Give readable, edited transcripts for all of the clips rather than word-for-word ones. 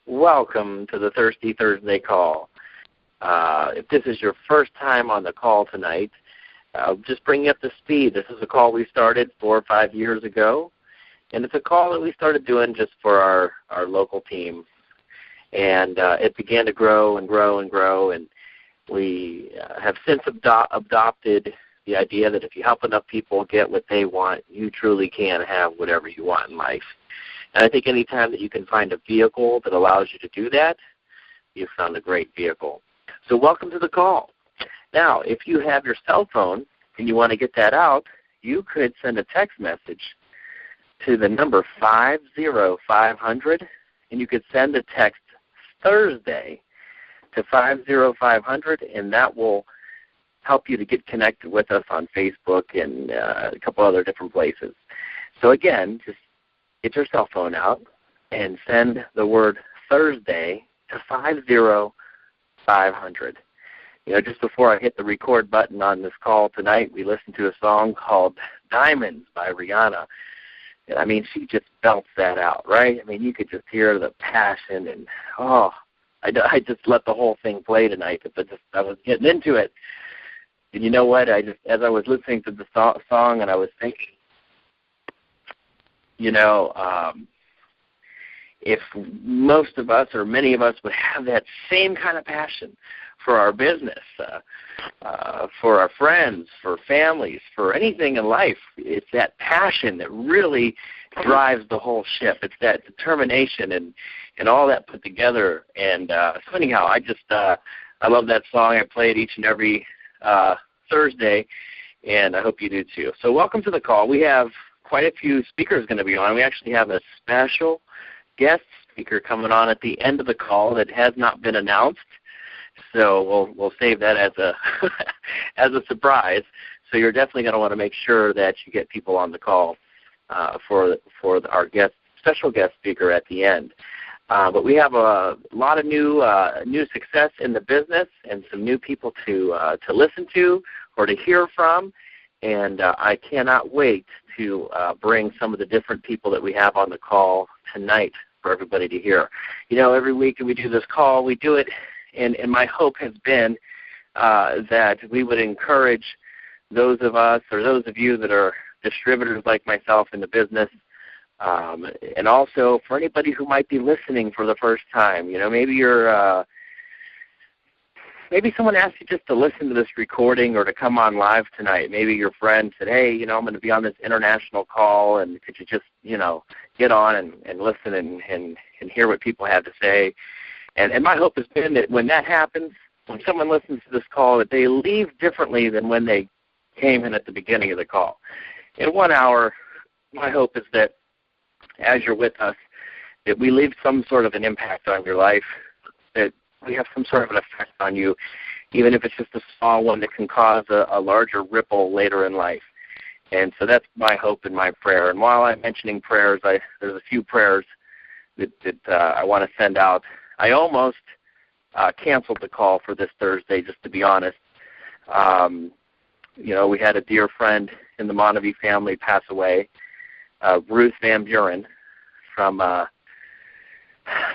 welcome to the Thirsty Thursday call. If this is your first time on the call tonight, just bring you up to speed. This is a call we started 4 or 5 years ago, and it's a call that we started doing just for our local team. And it began to grow and grow and grow, and we have since adopted the idea that if you help enough people get what they want, you truly can have whatever you want in life. And I think any time that you can find a vehicle that allows you to do that, you've found a great vehicle. So welcome to the call. Now, if you have your cell phone and you want to get that out, you could send a text message to the number 50500, and you could send a text Thursday to 50500, and that will help you to get connected with us on Facebook and a couple other different places. So again, just get your cell phone out and send the word Thursday to 50500. You know, just before I hit the record button on this call tonight, we listened to a song called Diamonds by Rihanna. I mean, she just belts that out, right? I mean, you could just hear the passion, and, I just let the whole thing play tonight, but I was getting into it. And you know what? As I was listening to the song, and I was thinking, you know, if most of us or many of us would have that same kind of passion for our business, for our friends, for families, for anything in life, it's that passion that really drives the whole ship. It's that determination and all that put together. And so anyhow, I love that song. I play it each and every Thursday, and I hope you do too. So welcome to the call. We have quite a few speakers going to be on. We actually have a special guest speaker coming on at the end of the call that has not been announced. So we'll save that as a as a surprise. So you're definitely going to want to make sure that you get people on the call for our special guest speaker at the end. But we have a lot of new success in the business and some new people to listen to or to hear from. And I cannot wait to bring some of the different people that we have on the call tonight for everybody to hear. You know, every week we do this call, we do it, and my hope has been that we would encourage those of us or those of you that are distributors like myself in the business, and also for anybody who might be listening for the first time. You know, maybe maybe someone asked you just to listen to this recording or to come on live tonight. Maybe your friend said, hey, you know, I'm going to be on this international call, and could you just, you know, get on and listen and hear what people have to say. And my hope has been that when that happens, when someone listens to this call, that they leave differently than when they came in at the beginning of the call. In 1 hour, my hope is that as you're with us, that we leave some sort of an impact on your life, that we have some sort of an effect on you, even if it's just a small one that can cause a larger ripple later in life. And so that's my hope and my prayer. And while I'm mentioning prayers, there's a few prayers that I want to send out. I almost canceled the call for this Thursday, just to be honest. You know, we had a dear friend in the Montague family pass away, Ruth Van Buren from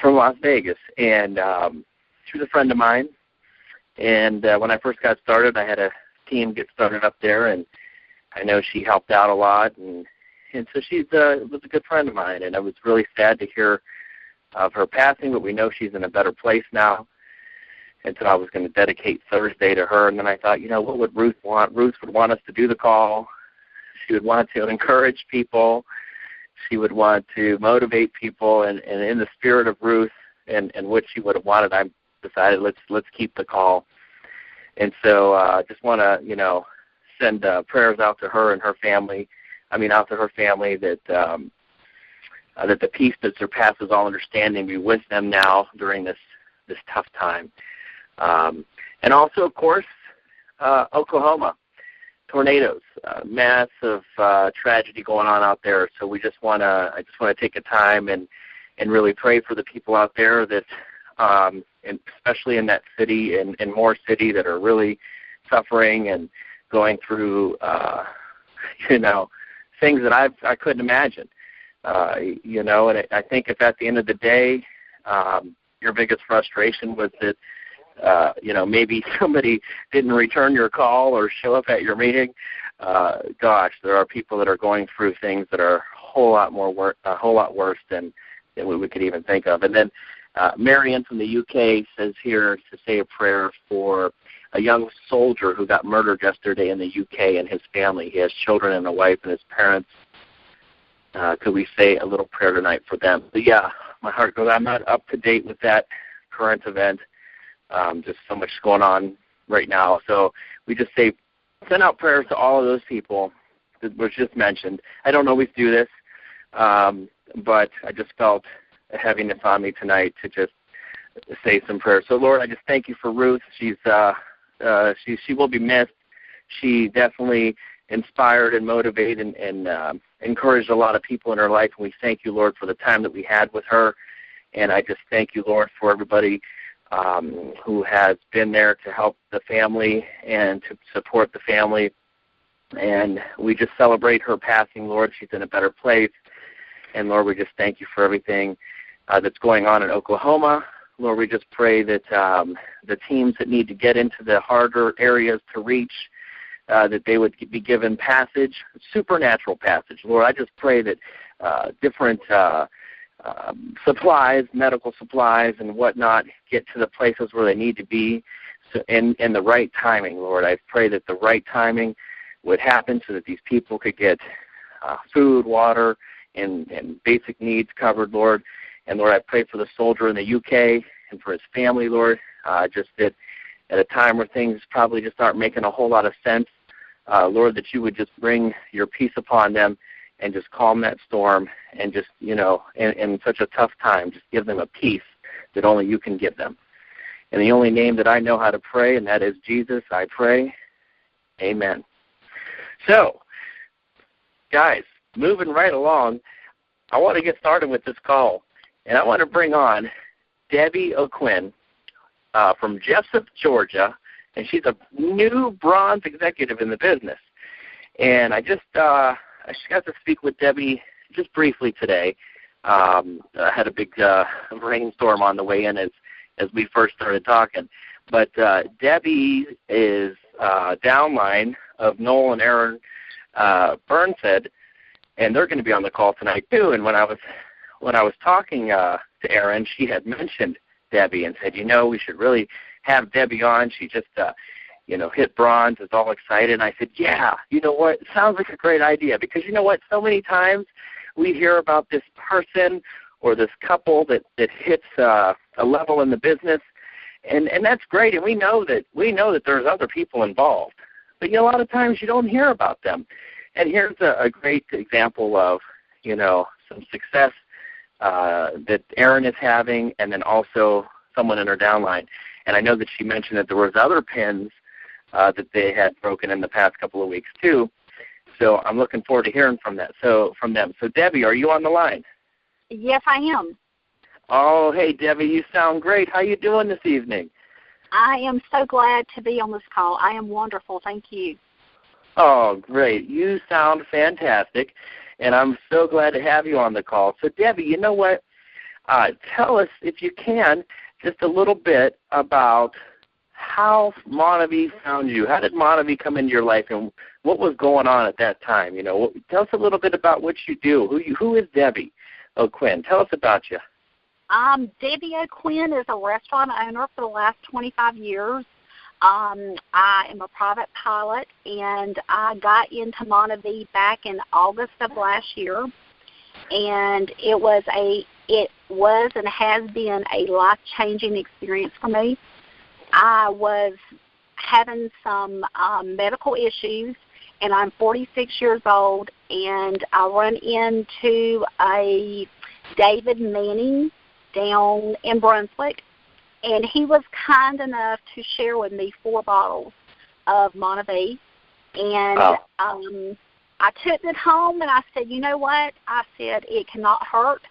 Las Vegas. And she was a friend of mine. And when I first got started, I had a team get started up there, and I know she helped out a lot. And so she was a good friend of mine, and I was really sad to hear of her passing, but we know she's in a better place now. And so I was going to dedicate Thursday to her. And then I thought, you know, what would Ruth want? Ruth would want us to do the call. She would want to encourage people. She would want to motivate people. And in the spirit of Ruth and what she would have wanted, I decided let's keep the call. And so I just want to, you know, send prayers out to her and her family. Out to her family that the peace that surpasses all understanding be with them now during this tough time. And also, of course, Oklahoma, tornadoes, massive tragedy going on out there. So I just want to take a time and really pray for the people out there that, and especially in that city and more city that are really suffering and going through, things that I couldn't imagine. And I think if at the end of the day your biggest frustration was that, maybe somebody didn't return your call or show up at your meeting. Gosh, there are people that are going through things that are a whole lot worse than we could even think of. And then Marianne from the UK says here to say a prayer for a young soldier who got murdered yesterday in the UK and his family. He has children and a wife and his parents. Could we say a little prayer tonight for them? But yeah, my heart goes, I'm not up to date with that current event. Just so much going on right now. So we just say, send out prayers to all of those people that was just mentioned. I don't always do this, but I just felt a heaviness on me tonight to just say some prayers. So Lord, I just thank you for Ruth. She will be missed. She definitely inspired and motivated and encouraged a lot of people in her life. And we thank you, Lord, for the time that we had with her. And I just thank you, Lord, for everybody who has been there to help the family and to support the family. And we just celebrate her passing, Lord. She's in a better place. And, Lord, we just thank you for everything that's going on in Oklahoma. Lord, we just pray that the teams that need to get into the harder areas to reach, that they would be given passage, supernatural passage. Lord, I just pray that different supplies, medical supplies and whatnot, get to the places where they need to be in the right timing, Lord. I pray that the right timing would happen so that these people could get food, water, and basic needs covered, Lord. And, Lord, I pray for the soldier in the UK and for his family, Lord, just that at a time where things probably just aren't making a whole lot of sense, Lord, that you would just bring your peace upon them and just calm that storm and just, in such a tough time, just give them a peace that only you can give them. In the only name that I know how to pray, and that is Jesus, I pray. Amen. So, guys, moving right along, I want to get started with this call. And I want to bring on Debbie O'Quinn from Jessup, Georgia, and she's a new bronze executive in the business. And I just got to speak with Debbie just briefly today. I had a big rainstorm on the way in as we first started talking. But Debbie is downline of Noel and Erin Burnshead, and they're going to be on the call tonight too. And when I was talking to Erin, she had mentioned Debbie and said, we should really have Debbie on. She just, hit bronze, is all excited. And I said, yeah, you know what? It sounds like a great idea because you know what? So many times we hear about this person or this couple that hits a level in the business, and that's great. And we know that there's other people involved. But a lot of times you don't hear about them. And here's a great example of, some success that Erin is having, and then also someone in her downline. And I know that she mentioned that there was other pins that they had broken in the past couple of weeks too. So I'm looking forward to hearing from them. So Debbie, are you on the line? Yes, I am. Oh, hey Debbie, you sound great. How you doing this evening? I am so glad to be on this call. I am wonderful. Thank you. Oh, great. You sound fantastic, and I'm so glad to have you on the call. So, Debbie, you know what? Tell us, if you can, just a little bit about how Monavie found you. How did Monavie come into your life, and what was going on at that time? Tell us a little bit about what you do. Who is Debbie O'Quinn? Tell us about you. Debbie O'Quinn is a restaurant owner for the last 25 years. I am a private pilot, and I got into Monavie back in August of last year, and it was and has been a life-changing experience for me. I was having some medical issues, and I'm 46 years old, and I run into a David Manning down in Brunswick, and he was kind enough to share with me 4 bottles of Monavie. And I took it home, and I said, you know what? I said, it cannot hurt.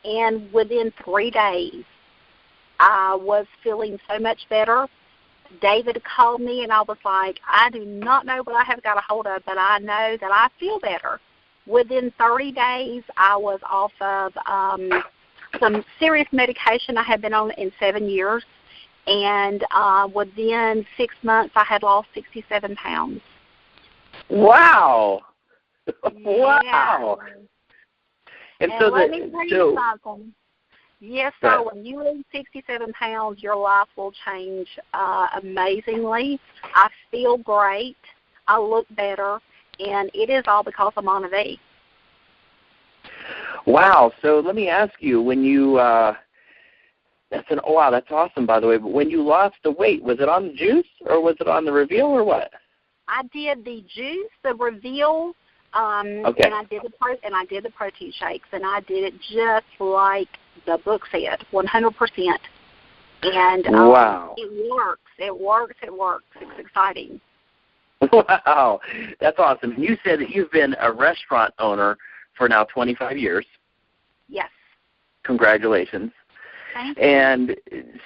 And within 3 days, I was feeling so much better. David called me, and I was like, I do not know what I have got a hold of, but I know that I feel better. Within 30 days, I was off of some serious medication I had been on in 7 years, and within 6 months I had lost 67 pounds. Wow. Wow. And so let me tell you something. Yes, sir, when you lose 67 pounds, your life will change amazingly. I feel great. I look better, and it is all because of Monavie. Wow. So let me ask you, when you that's awesome, by the way. But when you lost the weight, was it on the juice or was it on the Reveal or what? I did the juice, the Reveal, and I did the protein shakes, and I did it just like the book said, 100%. And wow, it works. It's exciting. Wow, that's awesome. And you said that you've been a restaurant owner for now 25 years. Yes. Congratulations. Thank you. And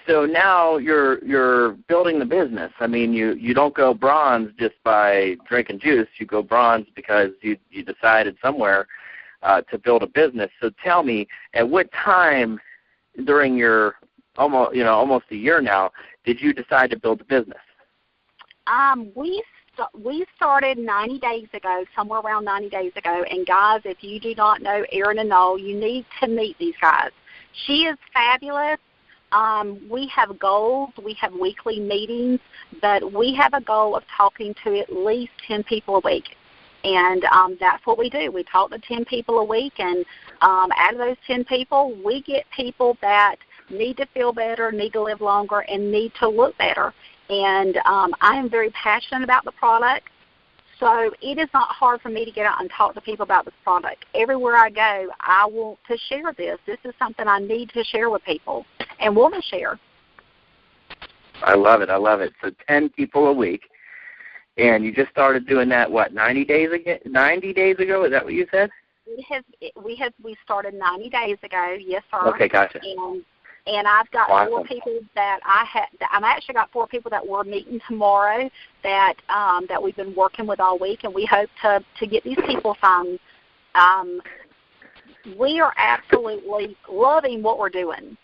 so now you're building the business. I mean, you don't go bronze just by drinking juice. You go bronze because you decided somewhere to build a business. So tell me, at what time during your almost a year now did you decide to build a business? We started 90 days ago, somewhere around 90 days ago. And guys, if you do not know Erin and Noel, you need to meet these guys. She is fabulous. We have goals. We have weekly meetings, but we have a goal of talking to at least 10 people a week. And that's what we do. We talk to 10 people a week, and out of those 10 people, we get people that need to feel better, need to live longer, and need to look better. And I am very passionate about the product, so it is not hard for me to get out and talk to people about this product. Everywhere I go, I want to share this. This is something I need to share with people and want to share. I love it. So 10 people a week, and you just started doing that, 90 days ago? 90 days ago, is that what you said? We started 90 days ago, yes, sir. Okay, gotcha. And I've got awesome. 4 people that I've actually got 4 people that we're meeting tomorrow that we've been working with all week, and we hope to get these people signed. We are absolutely loving what we're doing.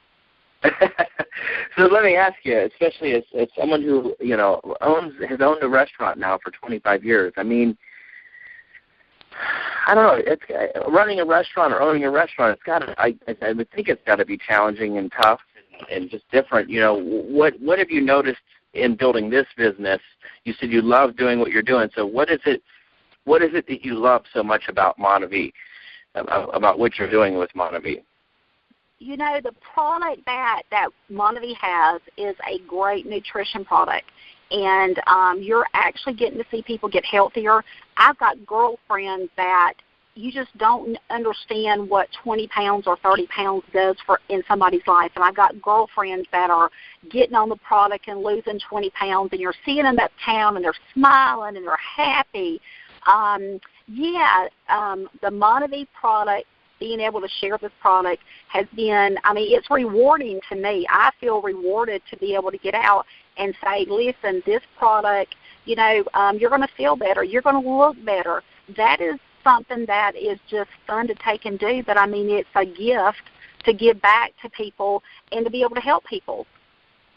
So let me ask you, especially as someone who has owned a restaurant now for 25 years. I mean, I don't know. It's running a restaurant or owning a restaurant. It's got to. I would think it's got to be challenging and tough and just different. What have you noticed in building this business? You said you love doing what you're doing. So what is it that you love so much about Monavie, about what you're doing with Monavie? The product that Monavie has is a great nutrition product. And you're actually getting to see people get healthier. I've got girlfriends that you just don't understand what 20 pounds or 30 pounds does in somebody's life. And I've got girlfriends that are getting on the product and losing 20 pounds, and you're seeing them uptown, and they're smiling, and they're happy. The Monavie product, being able to share this product has been, it's rewarding to me. I feel rewarded to be able to get out and say, listen, this product, you're going to feel better. You're going to look better. That is something that is just fun to take and do, but it's a gift to give back to people and to be able to help people.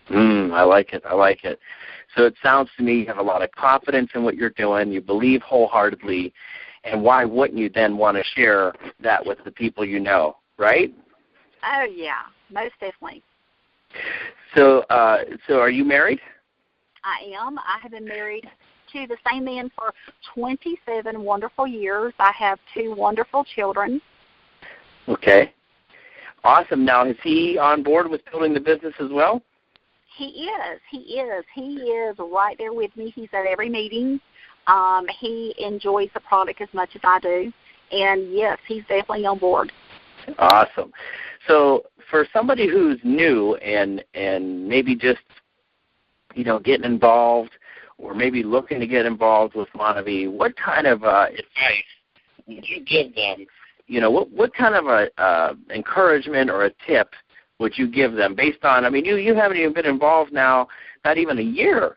I like it. So it sounds to me you have a lot of confidence in what you're doing. You believe wholeheartedly. And why wouldn't you then want to share that with the people you know, right? Oh, yeah, most definitely. So are you married? I am. I have been married to the same man for 27 wonderful years. I have 2 wonderful children. Okay. Awesome. Now, is he on board with building the business as well? He is. He is right there with me. He's at every meeting. He enjoys the product as much as I do. And, yes, he's definitely on board. Awesome. So for somebody who's new and maybe just, getting involved or maybe looking to get involved with Monavie, what kind of advice would you give them? What kind of encouragement or a tip would you give them based on, you haven't even been involved now, not even a year.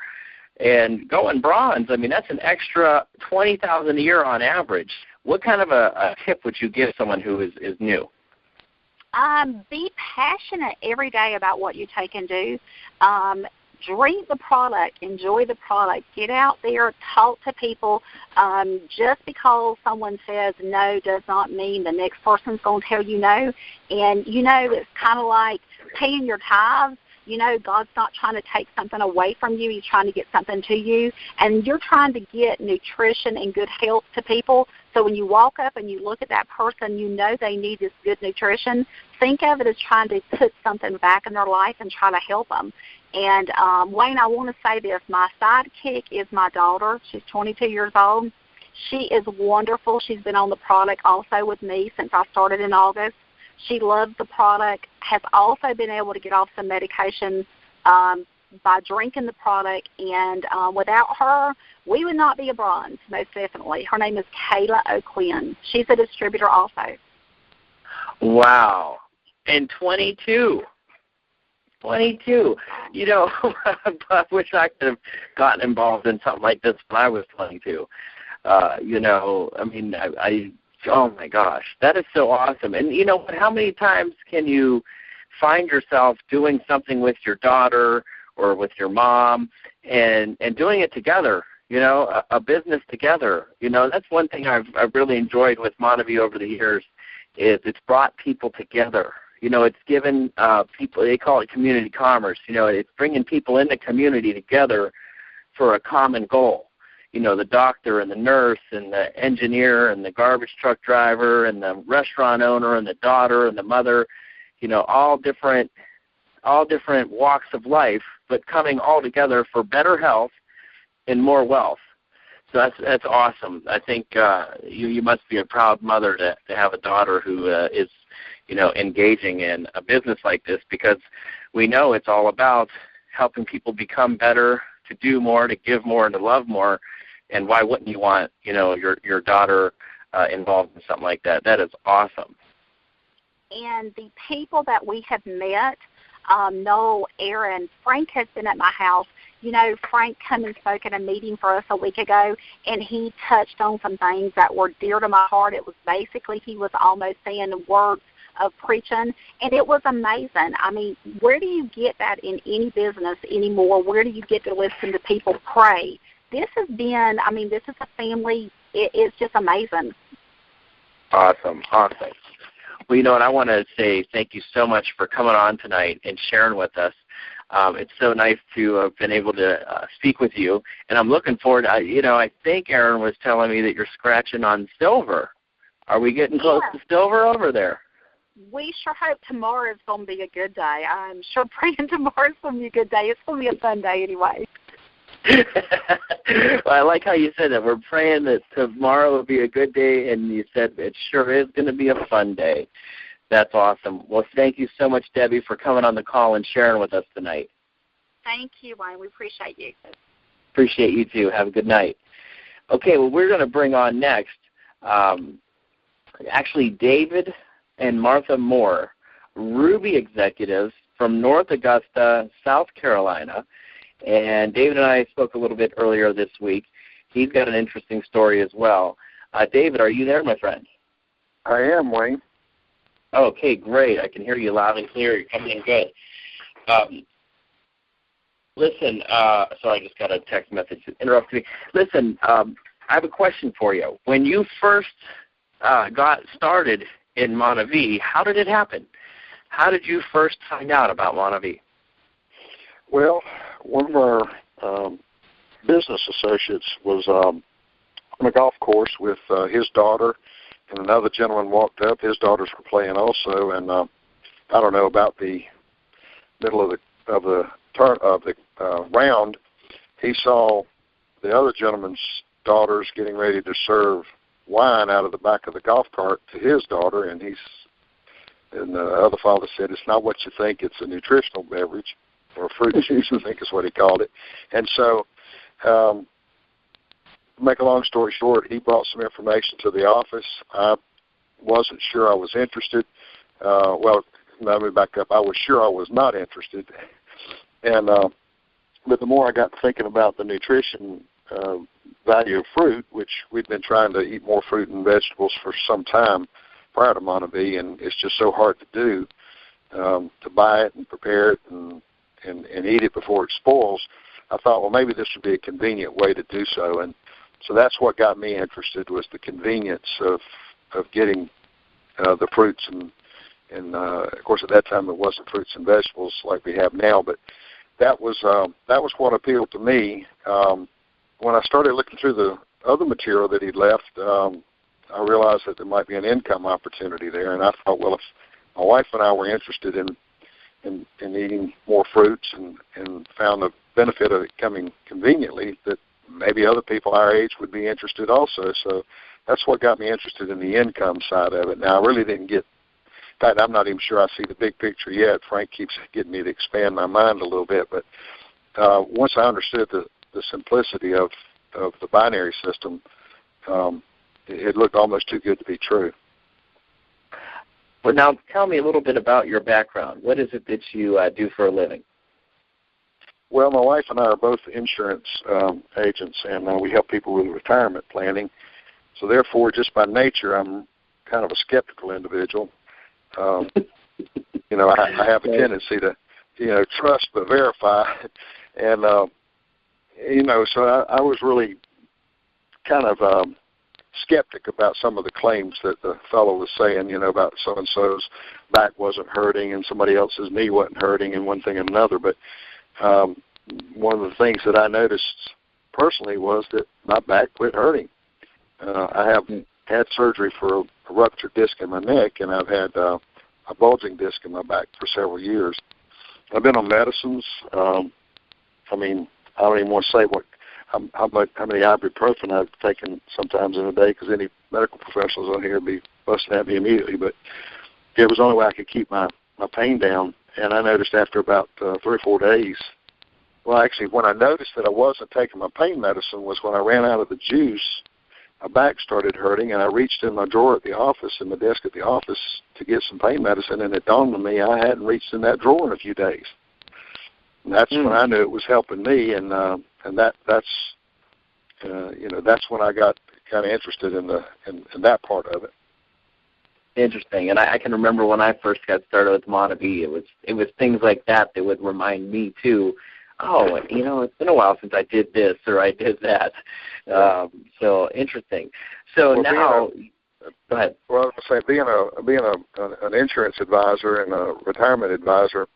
And going bronze, that's an extra $20,000 a year on average. What kind of a tip would you give someone who is new? Be passionate every day about what you take and do. Drink the product, enjoy the product, get out there, talk to people. Just because someone says no does not mean the next person's going to tell you no. And, it's kind of like paying your tithes. God's not trying to take something away from you. He's trying to get something to you. And you're trying to get nutrition and good health to people. So when you walk up and you look at that person, they need this good nutrition. Think of it as trying to put something back in their life and try to help them. And, Wayne, I want to say this. My sidekick is my daughter. She's 22 years old. She is wonderful. She's been on the product also with me since I started in August. She loves the product, has also been able to get off some medication by drinking the product. And without her, we would not be a bronze, most definitely. Her name is Kayla O'Quinn. She's a distributor also. Wow. And 22. 22. I wish I could have gotten involved in something like this when I was 22. Oh, my gosh, that is so awesome. And how many times can you find yourself doing something with your daughter or with your mom and doing it together, a business together? That's one thing I've really enjoyed with Monavie over the years is it's brought people together. It's given people, they call it community commerce. It's bringing people in the community together for a common goal. The doctor and the nurse and the engineer and the garbage truck driver and the restaurant owner and the daughter and the mother, all different walks of life, but coming all together for better health and more wealth. So that's awesome. I think you must be a proud mother to have a daughter who is, engaging in a business like this, because we know it's all about helping people become better, to do more, to give more, and to love more. And why wouldn't you want, your daughter involved in something like that? That is awesome. And the people that we have met, Noel, Erin, Frank has been at my house. Frank came and spoke at a meeting for us a week ago, and he touched on some things that were dear to my heart. It was basically, he was almost saying the words of preaching, and it was amazing. I mean, where do you get that in any business anymore? Where do you get to listen to people pray? This has been, this is a family. It's just amazing. Awesome. Well, and I want to say thank you so much for coming on tonight and sharing with us. It's so nice to have been able to speak with you, and I'm looking forward. I think Erin was telling me that you're scratching on silver. Are we getting close to silver over there? We sure hope tomorrow is going to be a good day. I'm sure praying tomorrow is going to be a good day. It's going to be a fun day anyway. Well, I like how you said that. We're praying that tomorrow will be a good day, and you said it sure is going to be a fun day. That's awesome. Well, thank you so much, Debbie, for coming on the call and sharing with us tonight. Thank you, Wayne. We appreciate you. Appreciate you, too. Have a good night. Okay, well, we're going to bring on next, actually, David and Martha Moore, Ruby executives from North Augusta, South Carolina. And David and I spoke a little bit earlier this week. He's got an interesting story as well. David, are you there, my friend? I am, Wayne. Okay, great. I can hear you loud and clear. You're coming in good. Listen, sorry, I just got a text message that interrupted me. Listen, I have a question for you. When you first got started in Monavie, how did it happen? How did you first find out about Monavie? Well, one of our business associates was on a golf course with his daughter, and another gentleman walked up. His daughters were playing also, and I don't know, about the middle of the round, he saw the other gentleman's daughters getting ready to serve wine out of the back of the golf cart to his daughter, and the other father said, "It's not what you think. It's a nutritional beverage." Or fruit juice, I think is what he called it. And so, make a long story short, he brought some information to the office. I wasn't sure I was interested. Well, let me back up. I was sure I was not interested. And but the more I got thinking about the nutrition value of fruit, which we've been trying to eat more fruit and vegetables for some time, prior to Montague, and it's just so hard to do, to buy it and prepare it and eat it before it spoils. I thought, well, maybe this would be a convenient way to do so, and so that's what got me interested, was the convenience of getting the fruits and of course at that time it wasn't fruits and vegetables like we have now, but that was what appealed to me. When I started looking through the other material that he'd left, I realized that there might be an income opportunity there, and I thought, well, if my wife and I were interested in eating more fruits and found the benefit of it coming conveniently, that maybe other people our age would be interested also. So that's what got me interested in the income side of it. Now, I really didn't get, in fact, I'm not even sure I see the big picture yet. Frank keeps getting me to expand my mind a little bit, but once I understood the simplicity of the binary system, it looked almost too good to be true. Well, now tell me a little bit about your background. What is it that you do for a living? Well, my wife and I are both insurance agents, and we help people with retirement planning. So therefore, just by nature, I'm kind of a skeptical individual. I have a tendency to, trust but verify. And, so I was really kind of skeptic about some of the claims that the fellow was saying, about so-and-so's back wasn't hurting and somebody else's knee wasn't hurting and one thing and another. But one of the things that I noticed personally was that my back quit hurting. I have had surgery for a ruptured disc in my neck, and I've had a bulging disc in my back for several years. I've been on medicines. I don't even want to say how many ibuprofen I've taken sometimes in a day, because any medical professionals on here would be busting at me immediately. But it was the only way I could keep my pain down. And I noticed after about 3 or 4 days, well, actually, when I noticed that I wasn't taking my pain medicine was when I ran out of the juice. My back started hurting, and I reached in my drawer at the office, in the desk at the office, to get some pain medicine, and it dawned on me I hadn't reached in that drawer in a few days. And that's when I knew it was helping me, and that's when I got kind of interested in that part of it. Interesting, and I can remember when I first got started with Montague, it was things like that would remind me too. Oh, it's been a while since I did this or I did that. So interesting. So well, now, go ahead. Well, I was going to say, being an insurance advisor and a retirement advisor,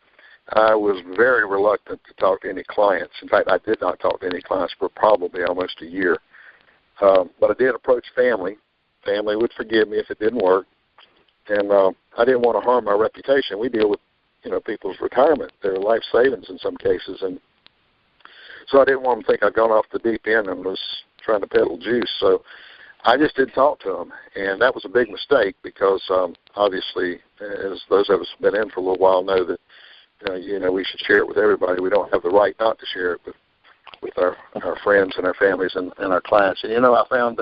I was very reluctant to talk to any clients. In fact, I did not talk to any clients for probably almost a year. But I did approach family. Family would forgive me if it didn't work. And I didn't want to harm my reputation. We deal with, people's retirement, their life savings in some cases. And so I didn't want them to think I'd gone off the deep end and was trying to peddle juice. So I just didn't talk to them. And that was a big mistake because, obviously, as those of us who have been in for a little while know that, we should share it with everybody. We don't have the right not to share it with our friends and our families and our clients. And, I found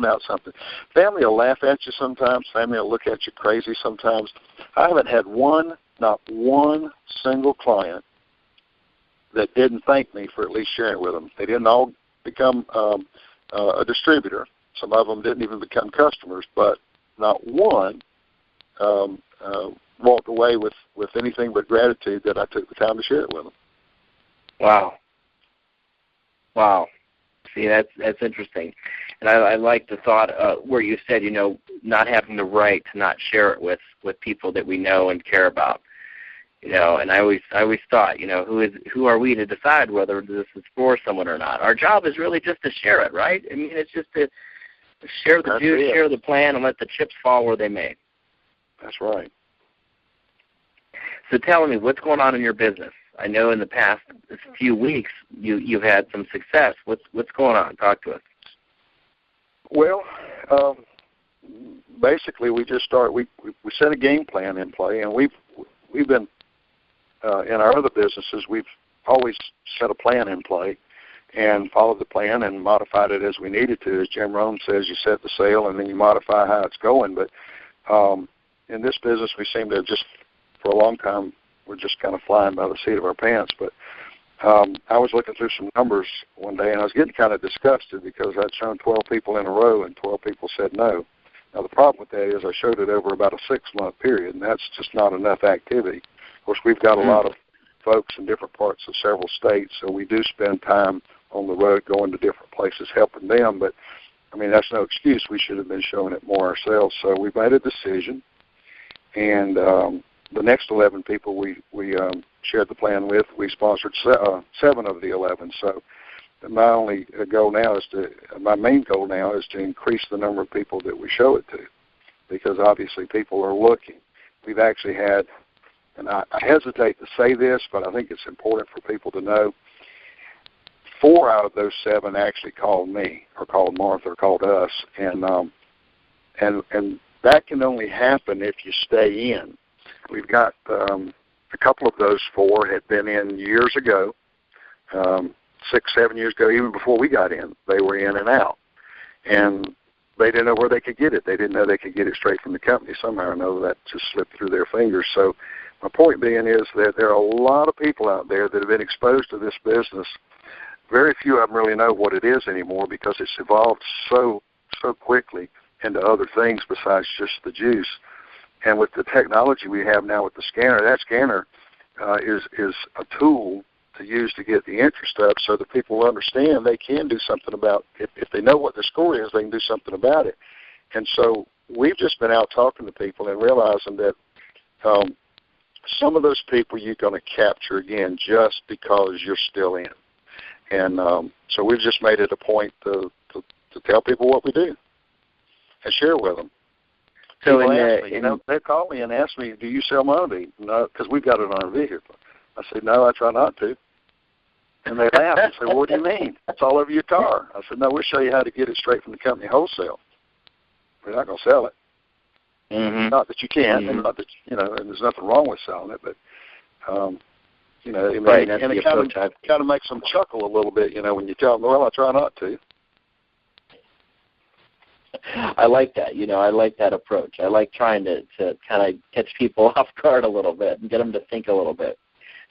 out something. Family will laugh at you sometimes. Family will look at you crazy sometimes. I haven't had not one single client that didn't thank me for at least sharing with them. They didn't all become a distributor. Some of them didn't even become customers, but not one walked away with anything but gratitude that I took the time to share it with them. Wow. See, that's interesting. And I like the thought where you said, not having the right to not share it with people that we know and care about. And I always thought, who are we to decide whether this is for someone or not? Our job is really just to share it, right? I mean, it's just to share the juice, share the plan, and let the chips fall where they may. That's right. So tell me, what's going on in your business? I know in the past few weeks you've had some success. What's going on? Talk to us. Well, basically we just we set a game plan in play, and we've been in our other businesses we've always set a plan in play and followed the plan and modified it as we needed to. As Jim Rome says, you set the sail and then you modify how it's going. But in this business, we seem to just for a long time we're just kind of flying by the seat of our pants. But I was looking through some numbers one day, and I was getting kind of disgusted because I'd shown 12 people in a row, and 12 people said no. Now, the problem with that is I showed it over about a 6-month period, and that's just not enough activity. Of course, we've got a lot of folks in different parts of several states, so we do spend time on the road going to different places helping them. But, I mean, that's no excuse. We should have been showing it more ourselves. So we made a decision, and the next 11 people we shared the plan with, we sponsored 7 of the 11. So my main goal now is to increase the number of people that we show it to, because obviously people are looking. We've actually had, and I hesitate to say this, but I think it's important for people to know, 4 out of those 7 actually called me, or called Martha, or called us, and that can only happen if you stay in. We've got a couple of those 4 had been in years ago, 6, 7 years ago, even before we got in. They were in and out, and they didn't know where they could get it. They didn't know they could get it straight from the company. Somehow or another, that just slipped through their fingers. So my point being is that there are a lot of people out there that have been exposed to this business. Very few of them really know what it is anymore, because it's evolved so quickly into other things besides just the juice. And with the technology we have now with the scanner, that scanner is a tool to use to get the interest up, so that people will understand they can do something about it. If they know what the score is, they can do something about it. And so we've just been out talking to people and realizing that some of those people you're going to capture again just because you're still in. And so we've just made it a point to tell people what we do and share with them. So they call me and ask me, "Do you sell Monavie?" No, because we've got it on our vehicle. I said, "No, I try not to." And they laugh and say, "Well, what do you mean? It's all over your car." I said, "No, we'll show you how to get it straight from the company wholesale. We're not going to sell it. Mm-hmm. Not that you can't, and not that and there's nothing wrong with selling it, but right, and it kind of makes them chuckle a little bit, when you tell them, "Well, I try not to." I like that. I like that approach. I like trying to kind of catch people off guard a little bit and get them to think a little bit.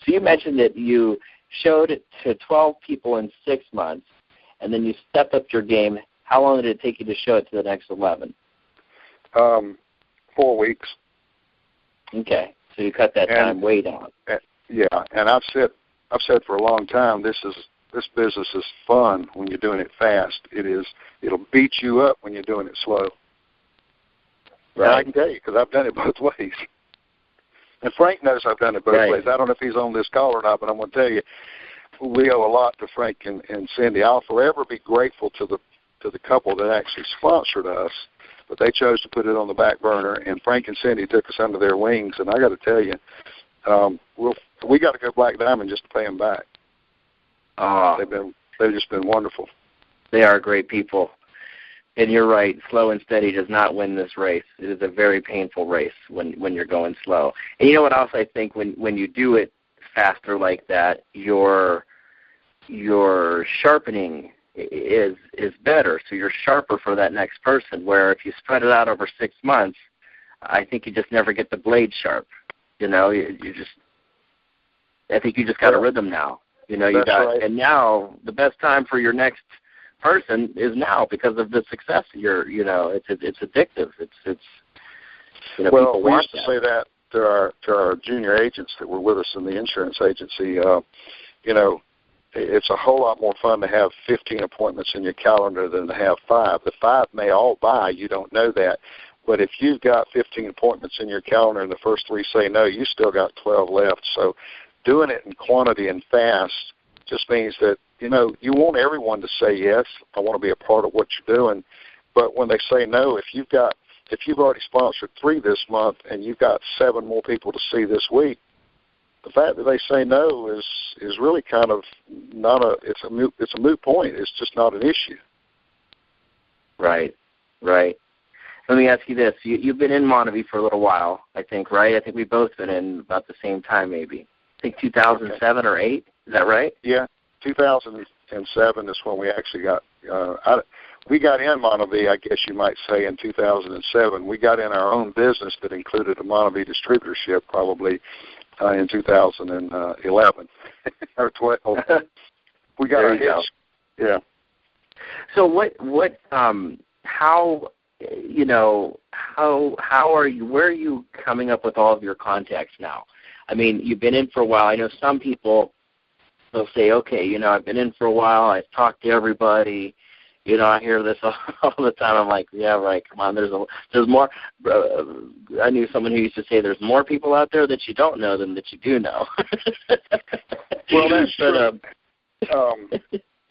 So you mentioned that you showed it to 12 people in 6 months, and then you stepped up your game. How long did it take you to show it to the next 11? 4 weeks. Okay, so you cut that time way down. Yeah, and I've said for a long time, this business is fun when you're doing it fast. It'll beat you up when you're doing it slow. Right. And I can tell you, because I've done it both ways. And Frank knows I've done it both ways. I don't know if he's on this call or not, but I'm going to tell you, we owe a lot to Frank and Cindy. I'll forever be grateful to the couple that actually sponsored us, but they chose to put it on the back burner, and Frank and Cindy took us under their wings. And I got to tell you, we got to go Black Diamond just to pay them back. They've just been wonderful. They are great people. And you're right, slow and steady does not win this race. It is a very painful race when you're going slow. And you know what else I think, when you do it faster like that, your sharpening is better. So you're sharper for that next person, where if you spread it out over 6 months, I think you just never get the blade sharp. I think you just got a rhythm now. Right. And now the best time for your next person is now, because of the success. It's addictive. It's well, we used to say that to our junior agents that were with us in the insurance agency. It's a whole lot more fun to have 15 appointments in your calendar than to have 5. The 5 may all buy. You don't know that. But if you've got 15 appointments in your calendar and the first 3 say no, you still got 12 left. So doing it in quantity and fast just means that, you want everyone to say yes, I want to be a part of what you're doing. But when they say no, if you've already sponsored 3 this month and you've got 7 more people to see this week, the fact that they say no is really kind of it's a moot point. It's just not an issue. Right. Let me ask you this. You've been in Monavie for a little while, I think, right? I think we've both been in about the same time, maybe. I think 2007 or 8. Is that right? Yeah, 2007 is when we actually got we got in Monavie, I guess you might say, in 2007. We got in our own business that included a Monavie distributorship probably in 2011 or 12. We got our hitch. Yeah. So how you know, how are you? Where are you coming up with all of your contacts now? I mean, you've been in for a while. I know some people, they'll say, okay, you know, I've been in for a while. I've talked to everybody. You know, I hear this all the time. I'm like, yeah, right. Come on, there's more. I knew someone who used to say there's more people out there that you don't know than that you do know. Well, that's true.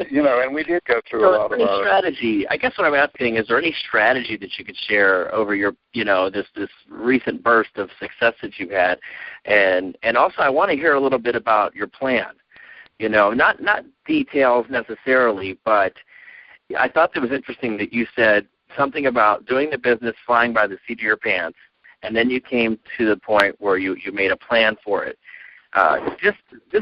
You know, and we did go through a lot of our strategy. I guess what I'm asking is there any strategy that you could share over your, you know, this recent burst of success that you've had, and also I want to hear a little bit about your plan. You know, not details necessarily, but I thought it was interesting that you said something about doing the business flying by the seat of your pants, and then you came to the point where you made a plan for it. Just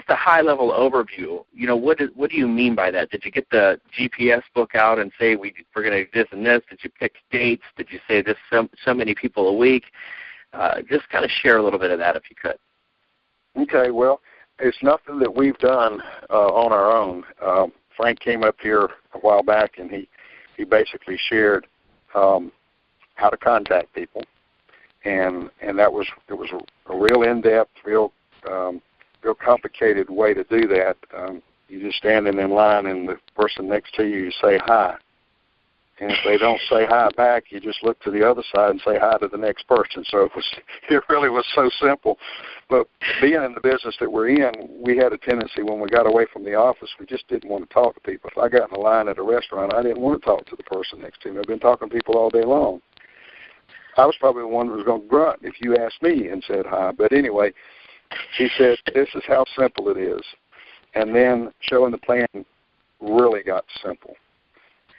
a high-level overview. You know, what do you mean by that? Did you get the GPS book out and say we're going to do this and this? Did you pick dates? Did you say this so many people a week? Just kind of share a little bit of that if you could. Okay, well, it's nothing that we've done on our own. Frank came up here a while back, and he basically shared how to contact people, and it was a real in-depth, real complicated way to do that. You just standing in line, and the person next to you say hi, and if they don't say hi back, you just look to the other side and say hi to the next person. So it really was so simple. But being in the business that we're in, we had a tendency when we got away from the office, we just didn't want to talk to people. If I got in a line at a restaurant, I didn't want to talk to the person next to me. I've been talking to people all day long. I was probably the one that was going to grunt if you asked me and said hi. But anyway, he said, this is how simple it is. And then showing the plan really got simple.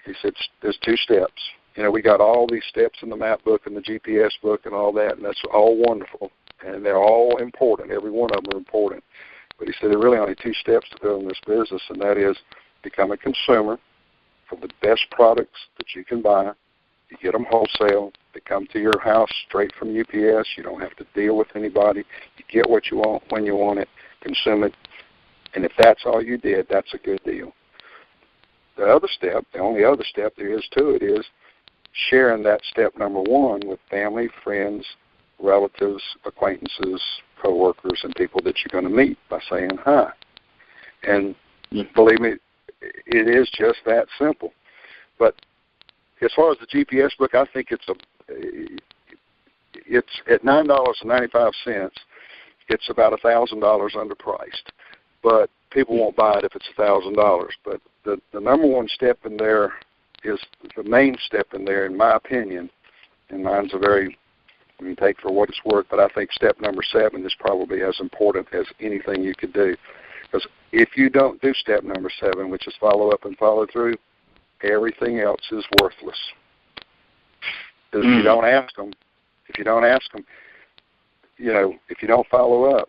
He said, there's 2 steps. You know, we got all these steps in the map book and the GPS book and all that, and that's all wonderful. And they're all important. Every one of them are important. But he said there are really only 2 steps to building this business, and that is become a consumer for the best products that you can buy. You get them wholesale. They come to your house straight from UPS. You don't have to deal with anybody. You get what you want when you want it, consume it. And if that's all you did, that's a good deal. The other step, the only other step there is to it, is sharing that step number 1 with family, friends, relatives, acquaintances, coworkers, and people that you're going to meet by saying hi. And believe me, it is just that simple. But as far as the GPS book, I think it's at $9.95. It's about $1,000 underpriced, but people won't buy it if it's $1,000. But the number 1 step in there is the main step in there, in my opinion, and mine's a very, you can take for what it's worth, but I think step number 7 is probably as important as anything you could do. Because if you don't do step number 7, which is follow up and follow through, everything else is worthless. Because if you don't ask them, you know, if you don't follow up,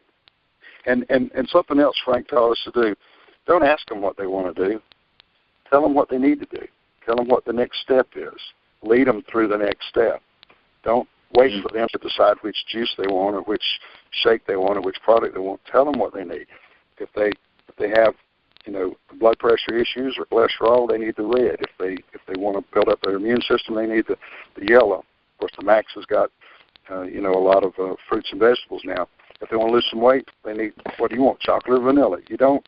and something else Frank taught us to do, don't ask them what they want to do. Tell them what they need to do. Tell them what the next step is. Lead them through the next step. Don't wait for them to decide which juice they want or which shake they want or which product they want. Tell them what they need. If they have, you know, blood pressure issues or cholesterol, they need the red. If they want to build up their immune system, they need the yellow. Of course, the Max has got you know, a lot of fruits and vegetables now. If they want to lose some weight, they need, what do you want, chocolate or vanilla? You don't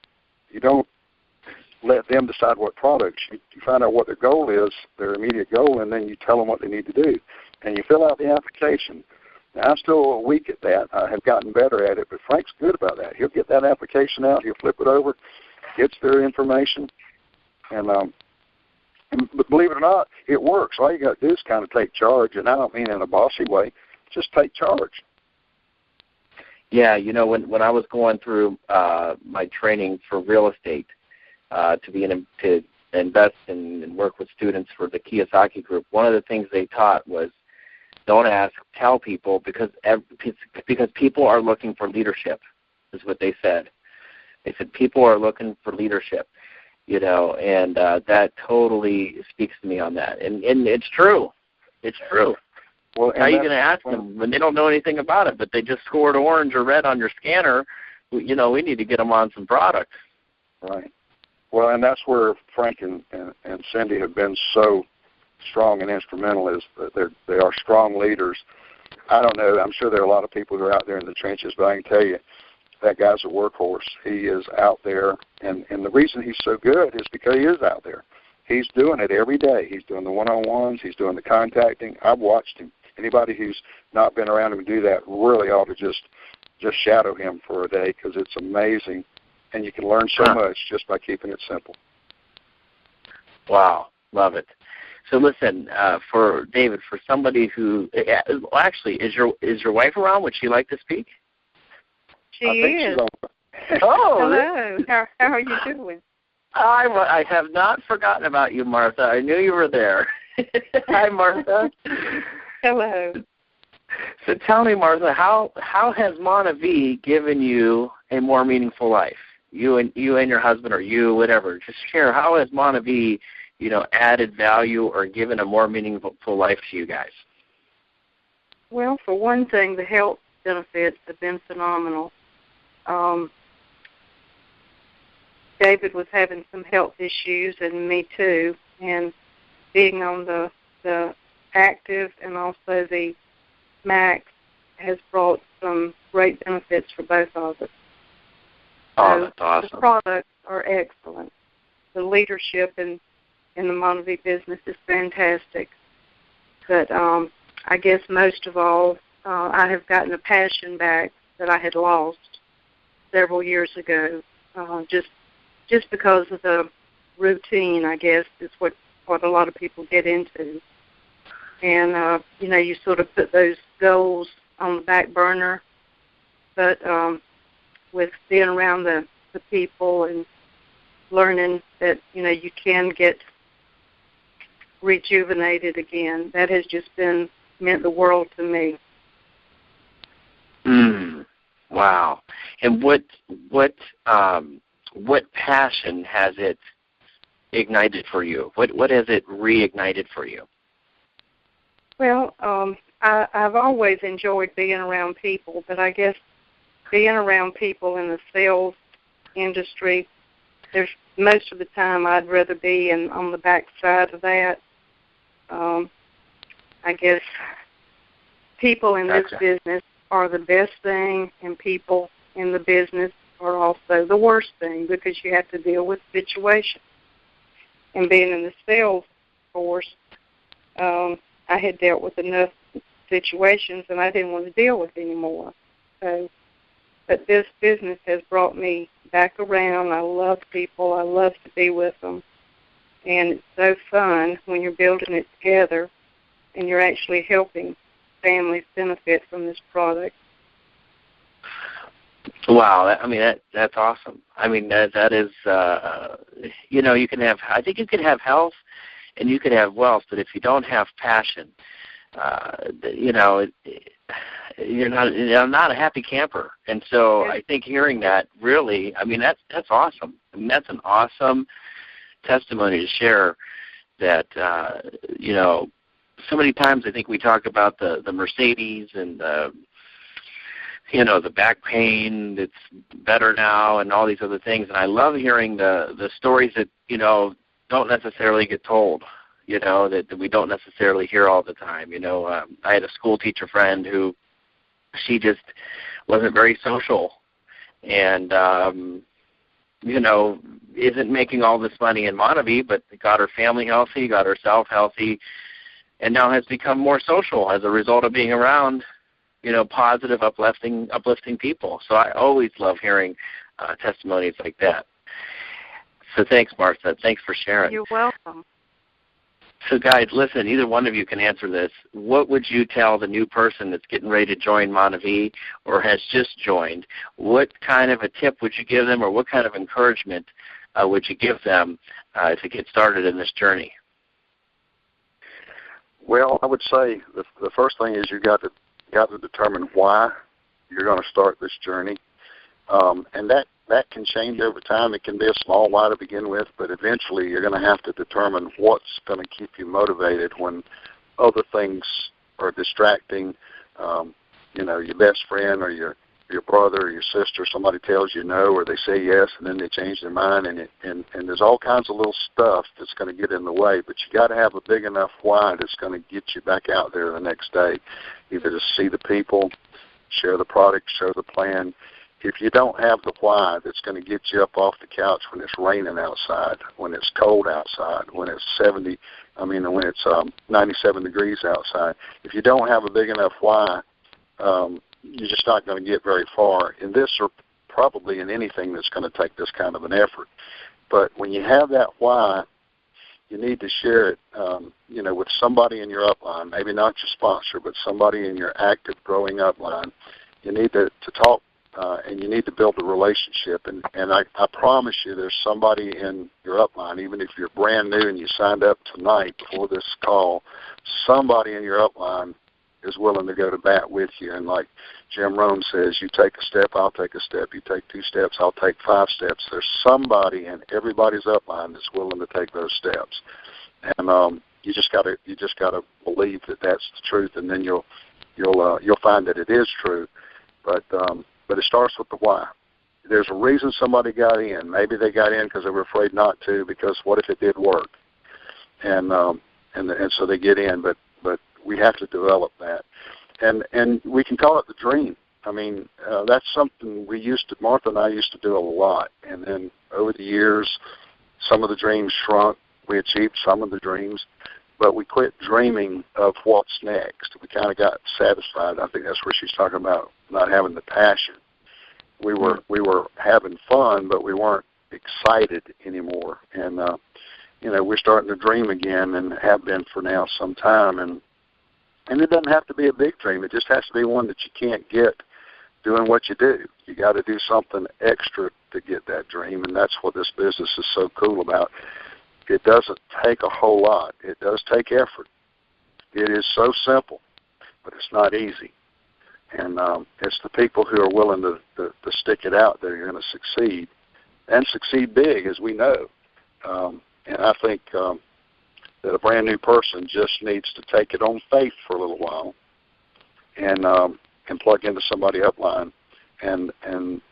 let them decide what products. You find out what their goal is, their immediate goal, and then you tell them what they need to do. And you fill out the application. Now, I'm still weak at that. I have gotten better at it, but Frank's good about that. He'll get that application out. He'll flip it over, gets their information, but believe it or not, it works. All you got to do is kind of take charge, and I don't mean in a bossy way. Just take charge. Yeah, you know, when I was going through my training for real estate to invest and work with students for the Kiyosaki group, one of the things they taught was don't ask, tell people, because people are looking for leadership, is what they said. They said people are looking for leadership, you know, and that totally speaks to me on that. And it's true. It's true. Well, how are you going to ask them when they don't know anything about it, but they just scored orange or red on your scanner? You know, we need to get them on some products. Right. Well, and that's where Frank and Cindy have been so strong and instrumental is that they are strong leaders. I don't know. I'm sure there are a lot of people who are out there in the trenches, but I can tell you that guy's a workhorse. He is out there, and the reason he's so good is because he is out there. He's doing it every day. He's doing the one-on-ones. He's doing the contacting. I've watched him. Anybody who's not been around him do that really ought to just shadow him for a day, because it's amazing, and you can learn so much just by keeping it simple. Wow, love it. So listen, for David, for somebody who, well, actually, is your wife around? Would she like to speak? She is. Oh, hello. How are you doing? I have not forgotten about you, Martha. I knew you were there. Hi, Martha. Hello. So tell me, Martha, how has Monavie given you a more meaningful life? You and your husband, or you, whatever. Just share, how has Monavie, added value or given a more meaningful life to you guys? Well, for one thing, the health benefits have been phenomenal. David was having some health issues, and me too, and being on the active and also the max has brought some great benefits for both of us. Oh, that's awesome. The products are excellent. The leadership in the Monavie business is fantastic. But I guess most of all, I have gotten a passion back that I had lost several years ago, just because of the routine, I guess, is what a lot of people get into. And, you sort of put those goals on the back burner, but with being around the people and learning that, you can get rejuvenated again, that has just meant the world to me. Wow. And what passion has it ignited for you? What has it reignited for you? Well, I've always enjoyed being around people, but I guess being around people in the sales industry, there's most of the time I'd rather be on the back side of that. I guess people in this business are the best thing, and people in the business are also the worst thing, because you have to deal with situations. And being in the sales force, I had dealt with enough situations, and I didn't want to deal with anymore. So, but this business has brought me back around. I love people. I love to be with them. And it's so fun when you're building it together and you're actually helping families benefit from this product. Wow, that's awesome. That is, you can have, I think you can have health and you can have wealth, but if you don't have passion, you're not a happy camper. And so I think hearing that really, that's awesome. That's an awesome testimony to share that, so many times I think we talk about the Mercedes and the back pain that's better now and all these other things. And I love hearing the stories that, don't necessarily get told, that we don't necessarily hear all the time. I had a school teacher friend who, she just wasn't very social and, isn't making all this money in Monavie, but got her family healthy, got herself healthy, and now has become more social as a result of being around, positive, uplifting people. So I always love hearing testimonies like that. So thanks, Martha. Thanks for sharing. You're welcome. So guys, listen, either one of you can answer this. What would you tell the new person that's getting ready to join Monavie or has just joined? What kind of a tip would you give them, or what kind of encouragement would you give them to get started in this journey? Well, I would say the first thing is you got to determine why you're going to start this journey, and that can change over time. It can be a small why to begin with, but eventually you're going to have to determine what's going to keep you motivated when other things are distracting. Your best friend or your your brother or your sister, somebody tells you no, or they say yes, and then they change their mind, and there's all kinds of little stuff that's going to get in the way. But you got to have a big enough why that's going to get you back out there the next day, either to see the people, share the product, show the plan. If you don't have the why that's going to get you up off the couch when it's raining outside, when it's cold outside, when it's 97 degrees outside, if you don't have a big enough why, you're just not going to get very far in this, or probably in anything that's going to take this kind of an effort. But when you have that why, you need to share it, with somebody in your upline, maybe not your sponsor, but somebody in your active growing upline. You need to talk, and you need to build a relationship. And I promise you there's somebody in your upline, even if you're brand new and you signed up tonight before this call, somebody in your upline is willing to go to bat with you. And like Jim Rome says, you take a step, I'll take a step. You take 2 steps, I'll take 5 steps. There's somebody in everybody's upline that's willing to take those steps. And you just gotta believe that that's the truth, and then you'll find that it is true. But it starts with the why. There's a reason somebody got in. Maybe they got in because they were afraid not to, because what if it did work? And so they get in, but we have to develop that. And we can call it the dream. I mean, that's something Martha and I used to do a lot. And then over the years, some of the dreams shrunk. We achieved some of the dreams, but we quit dreaming of what's next. We kind of got satisfied. I think that's where she's talking about not having the passion. We were having fun, but we weren't excited anymore. And, we're starting to dream again, and have been for now some time. And it doesn't have to be a big dream. It just has to be one that you can't get doing what you do. You got to do something extra to get that dream, and that's what this business is so cool about. It doesn't take a whole lot. It does take effort. It is so simple, but it's not easy. And it's the people who are willing to stick it out that are going to succeed, and succeed big, as we know. And I think that a brand new person just needs to take it on faith for a little while, and plug into somebody upline, and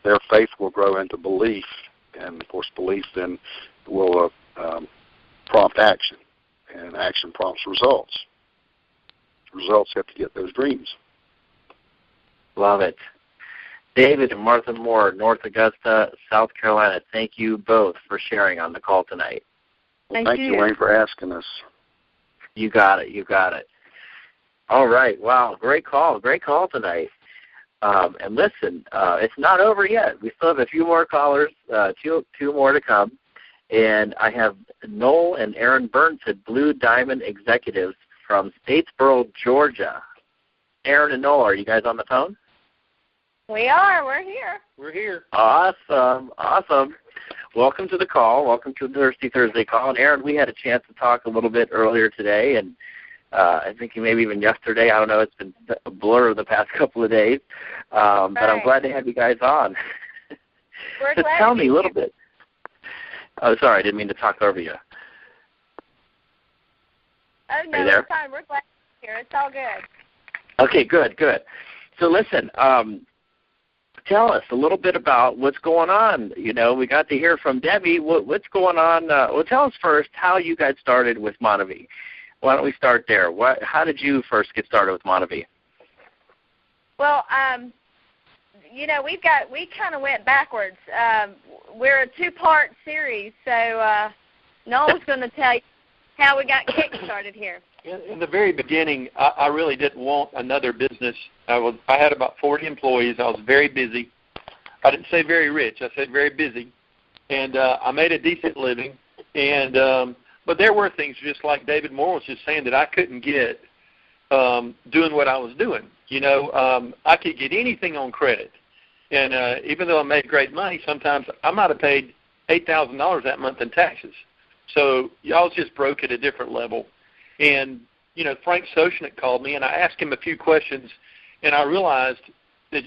their faith will grow into belief, and of course belief then will prompt action, and action prompts results. Results have to get those dreams. Love it. David and Martha Moore, North Augusta, South Carolina, thank you both for sharing on the call tonight. Thank you, Wayne, for asking us. You got it. All right. Wow, great call tonight. And listen, it's not over yet. We still have a few more callers, two more to come. And I have Noel and Erin Burns at Blue Diamond Executives from Statesboro, Georgia. Erin and Noel, are you guys on the phone? We are. We're here. Awesome. Welcome to the call. Welcome to the Thirsty Thursday call. And Erin, we had a chance to talk a little bit earlier today, and I think maybe even yesterday. I don't know. It's been a blur the past couple of days. But I'm glad to have you guys on. We're so glad tell me a little bit. Oh, sorry. I didn't mean to talk over you. Oh, no, it's fine. We're glad you're here. It's all good. Okay, good. So listen, tell us a little bit about what's going on. We got to hear from Debbie. What's going on? Well, tell us first how you guys started with Monavie. Why don't we start there? How did you first get started with Monavie? Well, we kind of went backwards. We're a 2-part series, so Noel's going to tell you how we got kick-started here. In the very beginning, I really didn't want another business. I had about 40 employees. I was very busy. I didn't say very rich. I said very busy. And I made a decent living. And but there were things, just like David Moore was just saying, that I couldn't get doing what I was doing. I could get anything on credit. And even though I made great money, sometimes I might have paid $8,000 that month in taxes. So I was just broke at a different level. And, Frank Soshnick called me, and I asked him a few questions, and I realized that,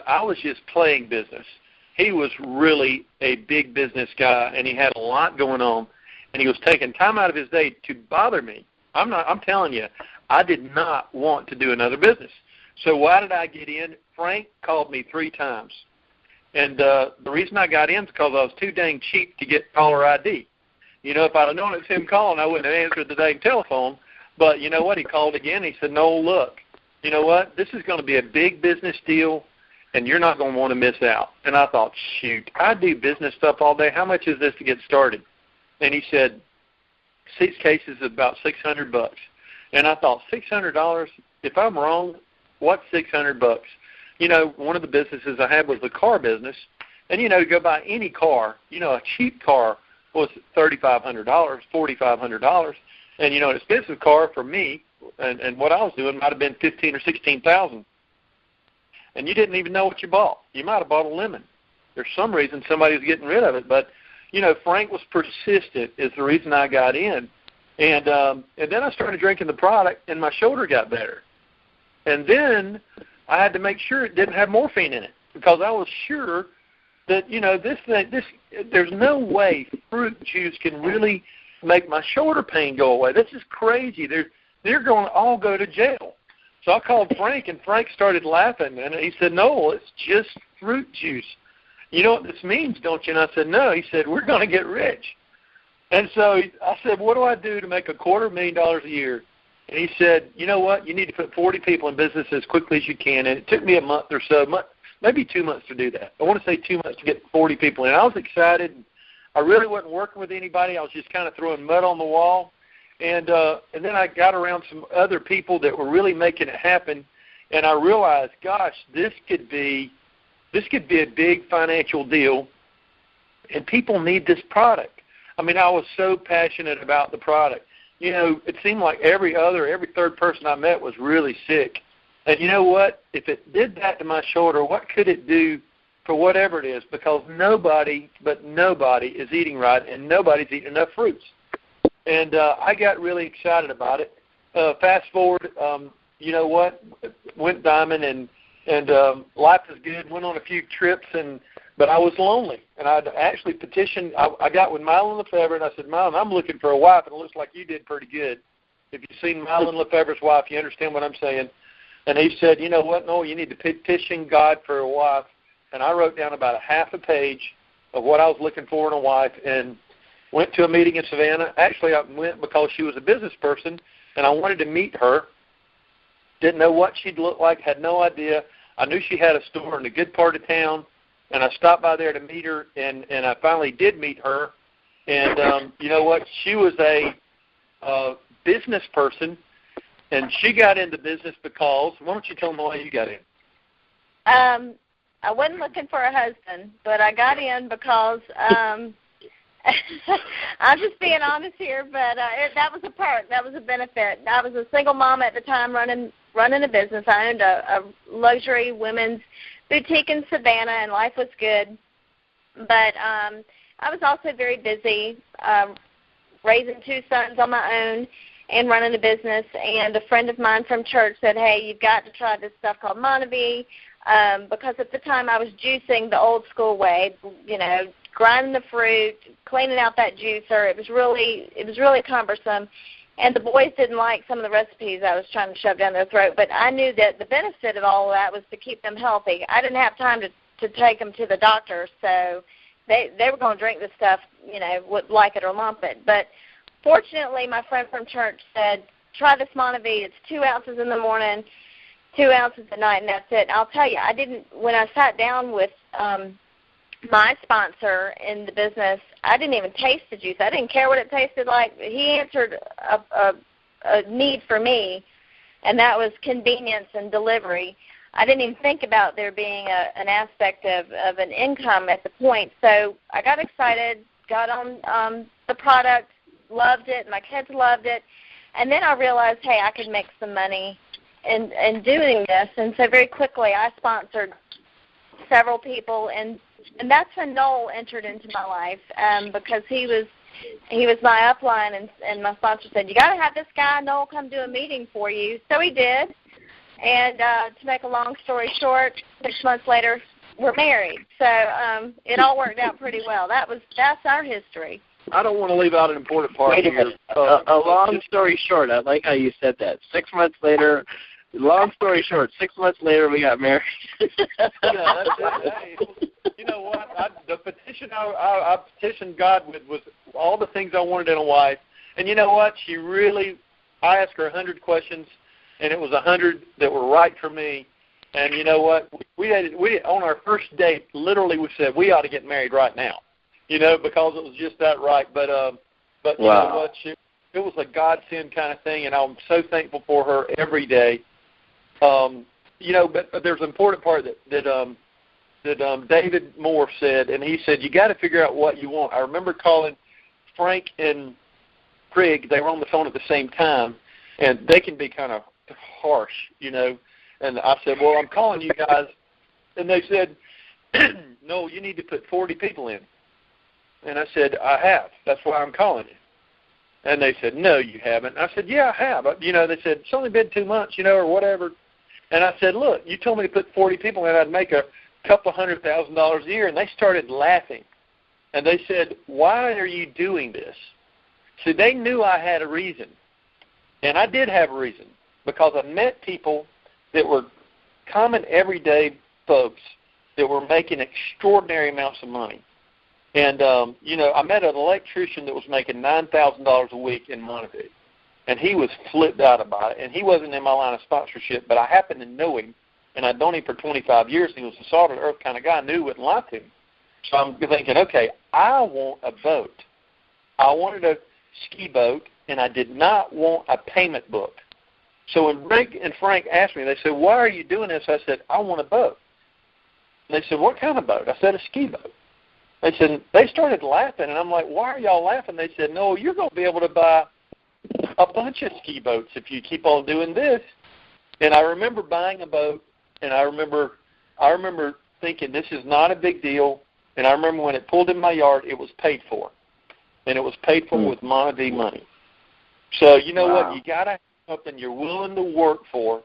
I was just playing business. He was really a big business guy, and he had a lot going on, and he was taking time out of his day to bother me. I'm telling you, I did not want to do another business. So why did I get in? Frank called me 3 times. And the reason I got in is because I was too dang cheap to get caller ID. You know, if I'd have known it was him calling, I wouldn't have answered the dang telephone. But you know what? He called again. He said, "No, look, you know what? This is going to be a big business deal, and you're not going to want to miss out." And I thought, shoot, I do business stuff all day. How much is this to get started? And he said, 6 cases is about $600. And I thought, $600? If I'm wrong, what's $600? You know, one of the businesses I had was the car business. And, you know, to go buy any car, you know, a cheap car was $3,500, $4,500. And, you know, an expensive car for me and what I was doing might have been $15,000 or $16,000. And you didn't even know what you bought. You might have bought a lemon. There's some reason somebody was getting rid of it. But, you know, Frank was persistent is the reason I got in. And then I started drinking the product, and my shoulder got better. And then I had to make sure it didn't have morphine in it because I was sure that, you know, there's no way fruit juice can really make my shoulder pain go away. This is crazy. They're going to all go to jail. So I called Frank, and Frank started laughing, and he said, "No, it's just fruit juice. You know what this means, don't you?" And I said, "No." He said, "We're going to get rich." And so I said, "What do I do to make $250,000 a year?" And he said, "You know what? You need to put 40 people in business as quickly as you can." And it took me a month or so, maybe 2 months to do that. I want to say 2 months to get 40 people in. I was excited. I really wasn't working with anybody. I was just kind of throwing mud on the wall. And then I got around some other people that were really making it happen, and I realized, gosh, this could be a big financial deal, and people need this product. I mean, I was so passionate about the product. You know, it seemed like every third person I met was really sick. And you know what? If it did that to my shoulder, what could it do for whatever it is? Because nobody is eating right, and nobody's eating enough fruits. And I got really excited about it. Fast forward, you know what? Went diamond, and life is good. Went on a few trips, but I was lonely. And I actually petitioned. I got with Mylon Lefebvre, and I said, "Mylon, I'm looking for a wife, and it looks like you did pretty good. If you've seen Mylon Lefebvre's wife, you understand what I'm saying." And he said, "You know what, Noel, you need to petition God for a wife." And I wrote down about a half a page of what I was looking for in a wife, and went to a meeting in Savannah. Actually, I went because she was a business person, and I wanted to meet her. Didn't know what she'd look like, had no idea. I knew she had a store in a good part of town, and I stopped by there to meet her, and I finally did meet her. And you know what? She was a business person, and she got into business because, why don't you tell them why you got in? I wasn't looking for a husband, but I got in because I'm just being honest here, but that was a perk. That was a benefit. I was a single mom at the time running a business. I owned a luxury women's boutique in Savannah, and life was good. But I was also very busy raising 2 sons on my own and running a business. And a friend of mine from church said, "Hey, you've got to try this stuff called Monavie," because at the time I was juicing the old school way, you know, grinding the fruit, cleaning out that juicer. It was really cumbersome, and the boys didn't like some of the recipes I was trying to shove down their throat. But I knew that the benefit of all of that was to keep them healthy. I didn't have time to take them to the doctor, so they were going to drink this stuff, you know, would like it or lump it. But fortunately, my friend from church said, "Try this Monavie. It's 2 ounces in the morning, 2 ounces at night, and that's it." And I'll tell you, when I sat down with my sponsor in the business, I didn't even taste the juice. I didn't care what it tasted like. He answered a need for me, and that was convenience and delivery. I didn't even think about there being an aspect of an income at the point. So I got excited, got on the product, loved it. My kids loved it. And then I realized, hey, I could make some money in doing this. And so very quickly I sponsored several people, and that's when Noel entered into my life, because he was my upline, and my sponsor said, "You got to have this guy Noel come do a meeting for you." So he did, and to make a long story short, 6 months later we're married. So it all worked out pretty well. That's our history. I don't want to leave out an important part. Wait a minute. A long story short, I like how you said that. 6 months later, long story short, 6 months later we got married. That's it. Hey, you know what? The petition I petitioned God with was all the things I wanted in a wife. And you know what? I asked her 100 questions, and it was 100 that were right for me. And you know what? We on our first date, literally we said, we ought to get married right now, because it was just that right. But you know what? It was a godsend kind of thing, and I'm so thankful for her every day. But there's an important part that David Moore said, and he said, you got to figure out what you want. I remember calling Frank and Craig. They were on the phone at the same time, and they can be kind of harsh, And I said, well, I'm calling you guys. And they said, no, you need to put 40 people in. And I said, I have. That's why I'm calling you. And they said, no, you haven't. I said, yeah, I have. They said, it's only been 2 months, or whatever. And I said, look, you told me to put 40 people in, I'd make a couple $100,000 a year. And they started laughing. And they said, why are you doing this? See, they knew I had a reason. And I did have a reason, because I met people that were common everyday folks that were making extraordinary amounts of money. And, I met an electrician that was making $9,000 a week in Montague. And he was flipped out about it. And he wasn't in my line of sponsorship, but I happened to know him. And I'd known him for 25 years. He was a salt of the earth kind of guy. I knew wouldn't lie to him. So I'm thinking, okay, I want a boat. I wanted a ski boat, and I did not want a payment book. So when Rick and Frank asked me, they said, why are you doing this? I said, I want a boat. And they said, what kind of boat? I said, a ski boat. They started laughing, and I'm like, why are y'all laughing? They said, no, you're going to be able to buy a bunch of ski boats if you keep on doing this. And I remember buying a boat, and I remember thinking, this is not a big deal. And I remember when it pulled in my yard, it was paid for. And it was paid for with Montague money. So you know what? You got to have something you're willing to work for.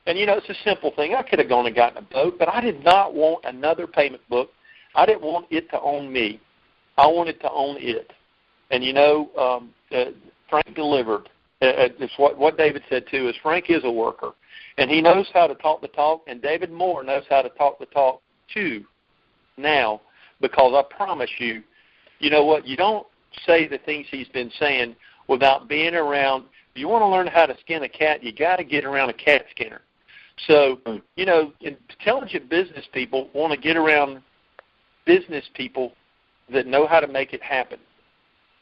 And, it's a simple thing. I could have gone and gotten a boat, but I did not want another payment book. I didn't want it to own me. I wanted to own it. And, Frank delivered. It's what David said, too, is Frank is a worker. And he knows how to talk the talk, and David Moore knows how to talk the talk, too, now, because I promise you, you know what, you don't say the things he's been saying without being around. If you want to learn how to skin a cat, you got to get around a cat skinner. So, intelligent business people want to get around business people that know how to make it happen.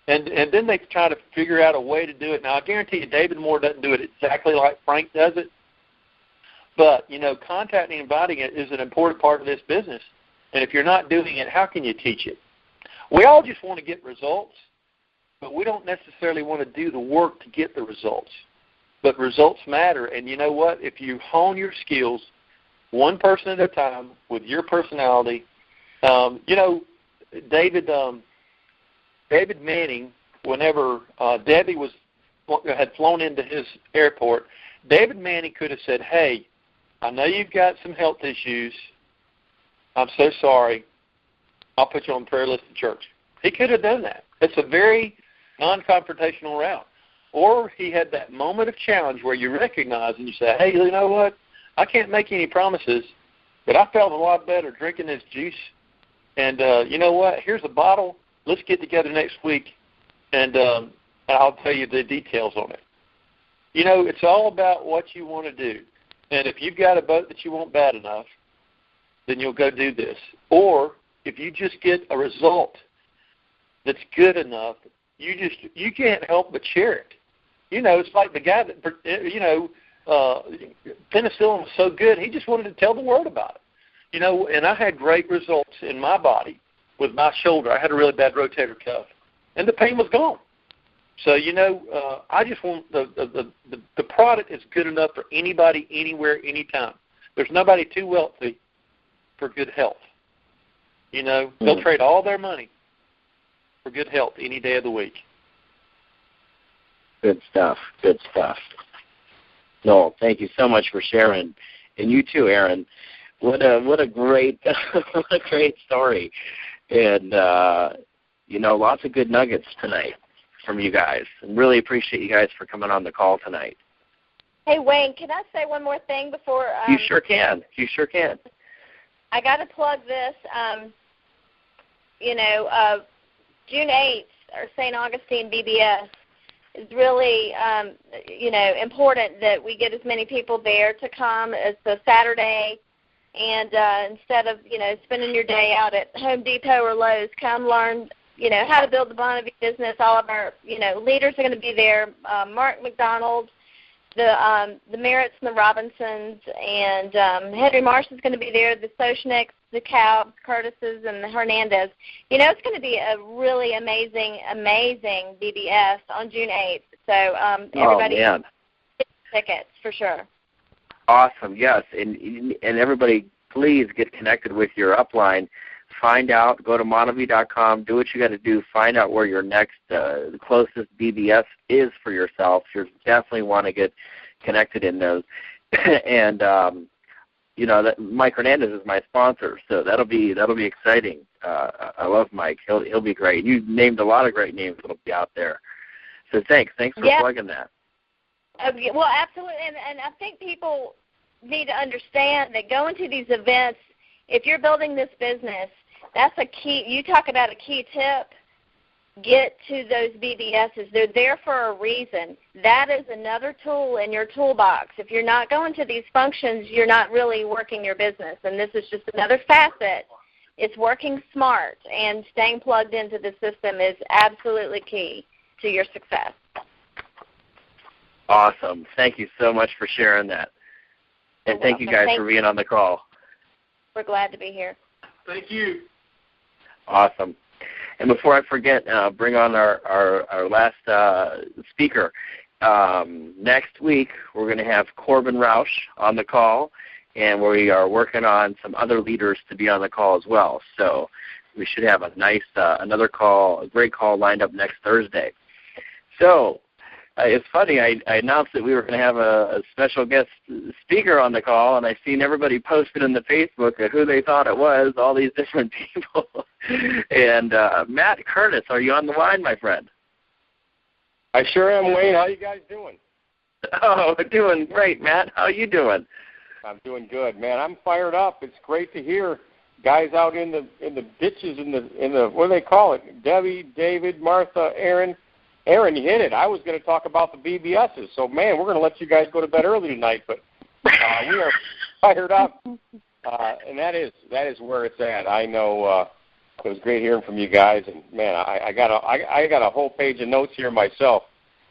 And then they try to figure out a way to do it. Now, I guarantee you David Moore doesn't do it exactly like Frank does it. But, contacting and inviting it is an important part of this business. And if you're not doing it, how can you teach it? We all just want to get results, but we don't necessarily want to do the work to get the results. But results matter. And you know what? If you hone your skills one person at a time with your personality, David Manning, whenever Debbie had flown into his airport, David Manning could have said, hey, I know you've got some health issues. I'm so sorry. I'll put you on the prayer list at church. He could have done that. It's a very non-confrontational route. Or he had that moment of challenge where you recognize and you say, hey, you know what? I can't make any promises, but I felt a lot better drinking this juice. And you know what? Here's a bottle. Let's get together next week, and I'll tell you the details on it. It's all about what you want to do. And if you've got a boat that you want bad enough, then you'll go do this. Or if you just get a result that's good enough, you can't help but share it. It's like the guy that, penicillin was so good, he just wanted to tell the world about it. And I had great results in my body with my shoulder. I had a really bad rotator cuff, and the pain was gone. So, I just want the product is good enough for anybody, anywhere, anytime. There's nobody too wealthy for good health. They'll trade all their money for good health any day of the week. Good stuff. Good stuff. Noel, thank you so much for sharing, and you too, Erin. What a great story, and lots of good nuggets tonight from you guys. And really appreciate you guys for coming on the call tonight. Hey, Wayne, can I say one more thing before? You sure can. You sure can. I got to plug this. June 8th, or St. Augustine BBS, is really, important that we get as many people there to come. It's a Saturday, and instead of, spending your day out at Home Depot or Lowe's, come learn, how to build the Bonnevie business. All of our, leaders are going to be there. Mark McDonald, the Merritts and the Robinsons, and Henry Marsh is going to be there, the Sochniks, the Cows, Curtises, and the Hernandez. It's going to be a really amazing BBS on June 8th. So everybody get tickets for sure. Awesome, yes. And everybody, please get connected with your upline. Find out, go to Monavie.com, do what you got to do, find out where your next, the closest BBS is for yourself. You definitely want to get connected in those. And, that Mike Hernandez is my sponsor, so that'll be exciting. I love Mike. He'll be great. You named a lot of great names that'll be out there. So thanks for plugging that. Well, absolutely, and I think people need to understand that going to these events, if you're building this business, that's a key. You talk about a key tip. Get to those BBSs. They're there for a reason. That is another tool in your toolbox. If you're not going to these functions, you're not really working your business, and this is just another facet. It's working smart, and staying plugged into the system is absolutely key to your success. Awesome. Thank you so much for sharing that. And thank you guys for being on the call. We're glad to be here. Thank you. Awesome. And before I forget, bring on our last speaker. Next week, we're going to have Corbin Rausch on the call, and we are working on some other leaders to be on the call as well. So we should have a nice, another call, a great call lined up next Thursday. So it's funny, I announced that we were going to have a special guest speaker on the call, and I seen everybody posted in the Facebook of who they thought it was, all these different people. And Matt Curtis, are you on the line, my friend? I sure am, Wayne. How you guys doing? Oh, doing great, Matt. How are you doing? I'm doing good, man. I'm fired up. It's great to hear guys out in the ditches in the what do they call it? Debbie, David, Martha, Erin. Erin, you hit it. I was going to talk about the BBSs. So, man, we're going to let you guys go to bed early tonight, but we are fired up, and that is where it's at. I know it was great hearing from you guys, and man, I got a whole page of notes here myself.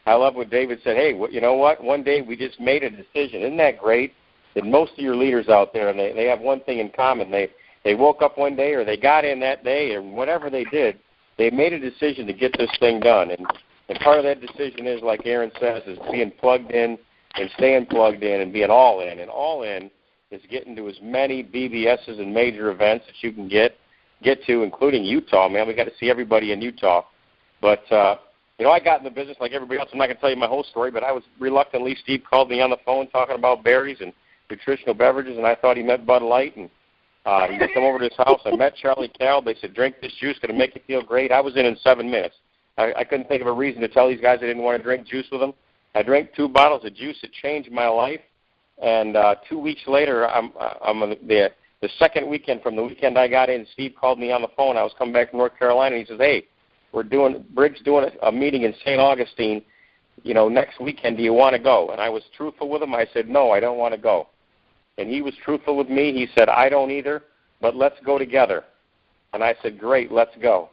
I love what David said. Hey, you know what? One day we just made a decision. Isn't that great? That most of your leaders out there, and they have one thing in common. They woke up one day, or they got in that day, or whatever they did, they made a decision to get this thing done. And part of that decision is, like Erin says, is being plugged in and staying plugged in and being all in. And all in is getting to as many BBSs and major events that you can get to, including Utah. Man, we got to see everybody in Utah. But, I got in the business like everybody else. I'm not going to tell you my whole story, but I was reluctantly. Steve called me on the phone talking about berries and nutritional beverages, and I thought he meant Bud Light. And he come over to his house. I met Charlie Cal. They said, drink this juice. Going to make you feel great. I was in 7 minutes. I couldn't think of a reason to tell these guys I didn't want to drink juice with them. I drank 2 bottles of juice. It changed my life. And 2 weeks later, the second weekend from the weekend I got in, Steve called me on the phone. I was coming back from North Carolina, and he says, hey, Briggs doing a meeting in St. Augustine, next weekend. Do you want to go? And I was truthful with him. I said, no, I don't want to go. And he was truthful with me. He said, I don't either, but let's go together. And I said, great, let's go.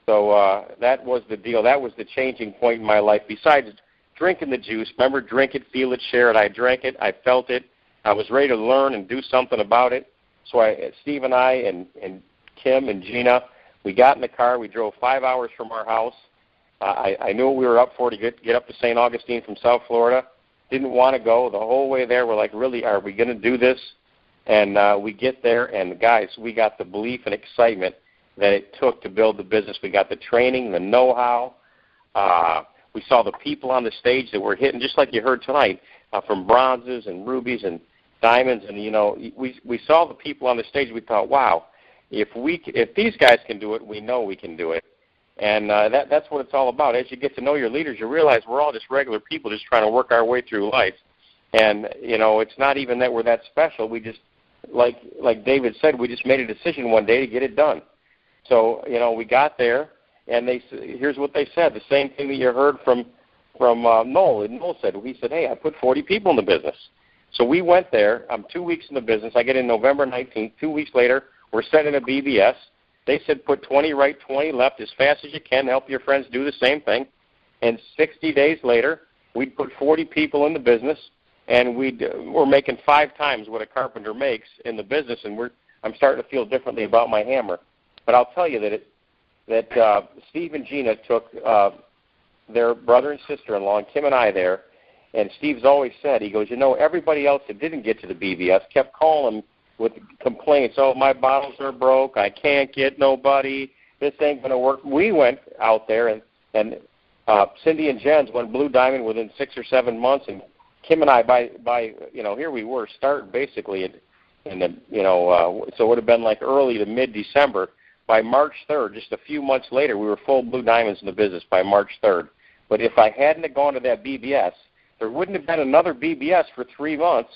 So that was the deal. That was the changing point in my life. Besides drinking the juice, remember, drink it, feel it, share it. I drank it. I felt it. I was ready to learn and do something about it. So Steve and I and Kim and Gina, we got in the car. We drove 5 hours from our house. I knew what we were up for to get up to St. Augustine from South Florida. Didn't want to go. The whole way there, we're like, really, are we going to do this? And we get there, and guys, we got the belief and excitement that it took to build the business. We got the training, the know-how. We saw the people on the stage that were hitting, just like you heard tonight, from bronzes and rubies and diamonds. And, we saw the people on the stage. We thought, wow, if these guys can do it, we know we can do it. And that's what it's all about. As you get to know your leaders, you realize we're all just regular people just trying to work our way through life. And, it's not even that we're that special. We just, like David said, we just made a decision one day to get it done. So, we got there, and here's what they said, the same thing that you heard from Noel. And Noel said, hey, I put 40 people in the business. So we went there. I'm 2 weeks in the business. I get in November 19th. 2 weeks later, we're setting a BBS. They said put 20 right, 20 left as fast as you can. Help your friends do the same thing. And 60 days later, we'd put 40 people in the business, and we're making 5 times what a carpenter makes in the business, and I'm starting to feel differently about my hammer. But I'll tell you that Steve and Gina took their brother and sister-in-law and Kim and I there, and Steve's always said, he goes, everybody else that didn't get to the BBS kept calling with complaints, oh, my bottles are broke, I can't get nobody, this ain't going to work. We went out there, and Cindy and Jens went Blue Diamond within 6 or 7 months, and Kim and I, by here we were, starting basically so it would have been like early to mid-December. By March 3rd, just a few months later, we were full Blue Diamonds in the business by March 3rd. But if I hadn't have gone to that BBS, there wouldn't have been another BBS for 3 months,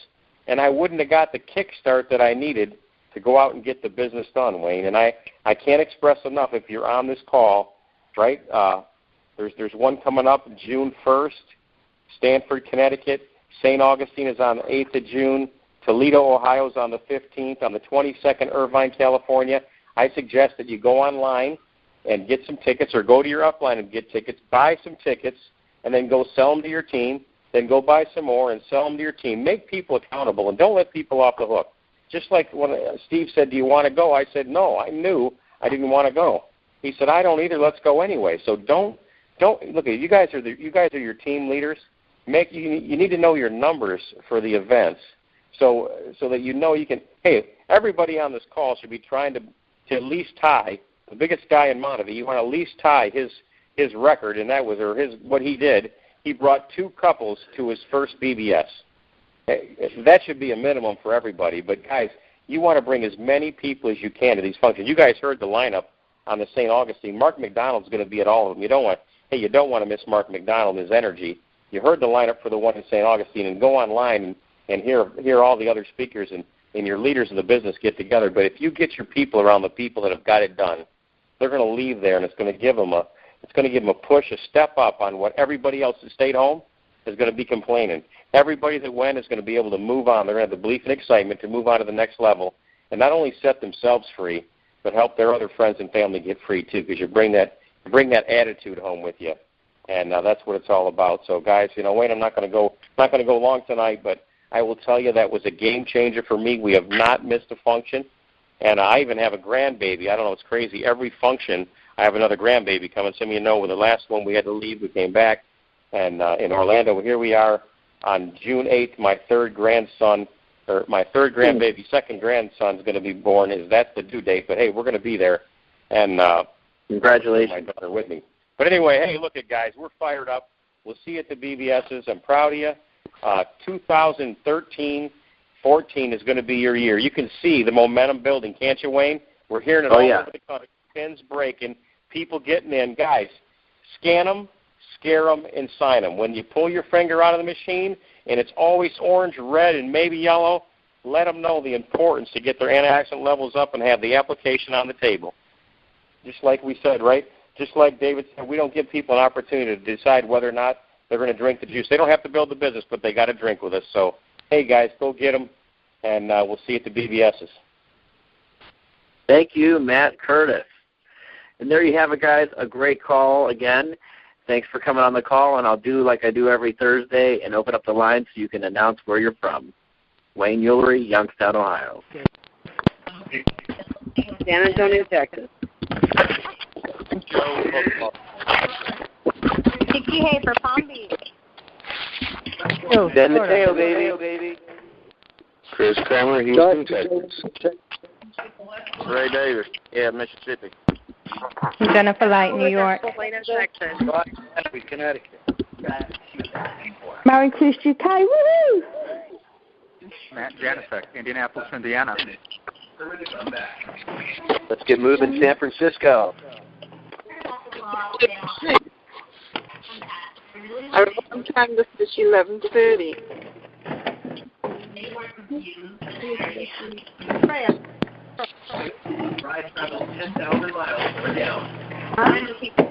and I wouldn't have got the kickstart that I needed to go out and get the business done, Wayne. And I can't express enough, if you're on this call, right, there's one coming up June 1st, Stanford, Connecticut. St. Augustine is on the 8th of June. Toledo, Ohio is on the 15th. On the 22nd, Irvine, California. I suggest that you go online and get some tickets, or go to your upline and get tickets, buy some tickets, and then go sell them to your team, then go buy some more and sell them to your team. Make people accountable, and don't let people off the hook. Just like when Steve said, do you want to go? I said, no, I knew I didn't want to go. He said, I don't either, let's go anyway. So don't look, you guys are your team leaders. You need to know your numbers for the events so that you can, hey, everybody on this call should be trying to at least tie, the biggest guy in Montevideo, you want to at least tie his record, and that was, or what he did. He brought 2 couples to his first BBS. That should be a minimum for everybody. But, guys, you want to bring as many people as you can to these functions. You guys heard the lineup on the St. Augustine. Mark McDonald's going to be at all of them. You don't want to miss Mark McDonald and his energy. You heard the lineup for the one in St. Augustine, and go online and hear all the other speakers and your leaders of the business get together. But if you get your people around the people that have got it done, they're going to leave there, and it's going to give them a push, a step up on what everybody else that stayed home is going to be complaining. Everybody that went is going to be able to move on. They're going to have the belief and excitement to move on to the next level, and not only set themselves free, but help their other friends and family get free too, because you bring that attitude home with you, and that's what it's all about. So, guys, Wayne, I'm not going to go long tonight, but I will tell you that was a game changer for me. We have not missed a function, and I even have a grandbaby. I don't know, it's crazy. Every function, I have another grandbaby coming. Some of you know, with the last one we had to leave, we came back, and in Orlando, here we are on June 8th. My third grandbaby, second grandson's going to be born. That's the due date, but hey, we're going to be there, and congratulations, my daughter with me. But anyway, hey, look at guys, we're fired up. We'll see you at the BBSs. I'm proud of you. 2013-14 is going to be your year. You can see the momentum building, can't you, Wayne? We're hearing it all over the country. Pins breaking, people getting in. Guys, scan them, scare them, and sign them. When you pull your finger out of the machine and it's always orange, red, and maybe yellow, let them know the importance to get their antioxidant levels up and have the application on the table. Just like we said, right? Just like David said, we don't give people an opportunity to decide whether or not they're going to drink the juice. They don't have to build the business, but they got to drink with us. So, hey, guys, go get them, and we'll see you at the BBSs. Thank you, Matt Curtis. And there you have it, guys, a great call again. Thanks for coming on the call, and I'll do like I do every Thursday and open up the line so you can announce where you're from. Wayne Eulery, Youngstown, Ohio. San Antonio, Texas. Dixie Hafer, Palm Beach. San Mateo, baby. Chris Kramer, Houston, Texas. Ray Davis, Mississippi. Jennifer Light, New York. Connecticut. Mary Christie Kai, woohoo! Matt Janicek, Indianapolis, Indiana. Let's get moving, San Francisco. Our time this is 11:30. Drive travel 10,000 miles or down.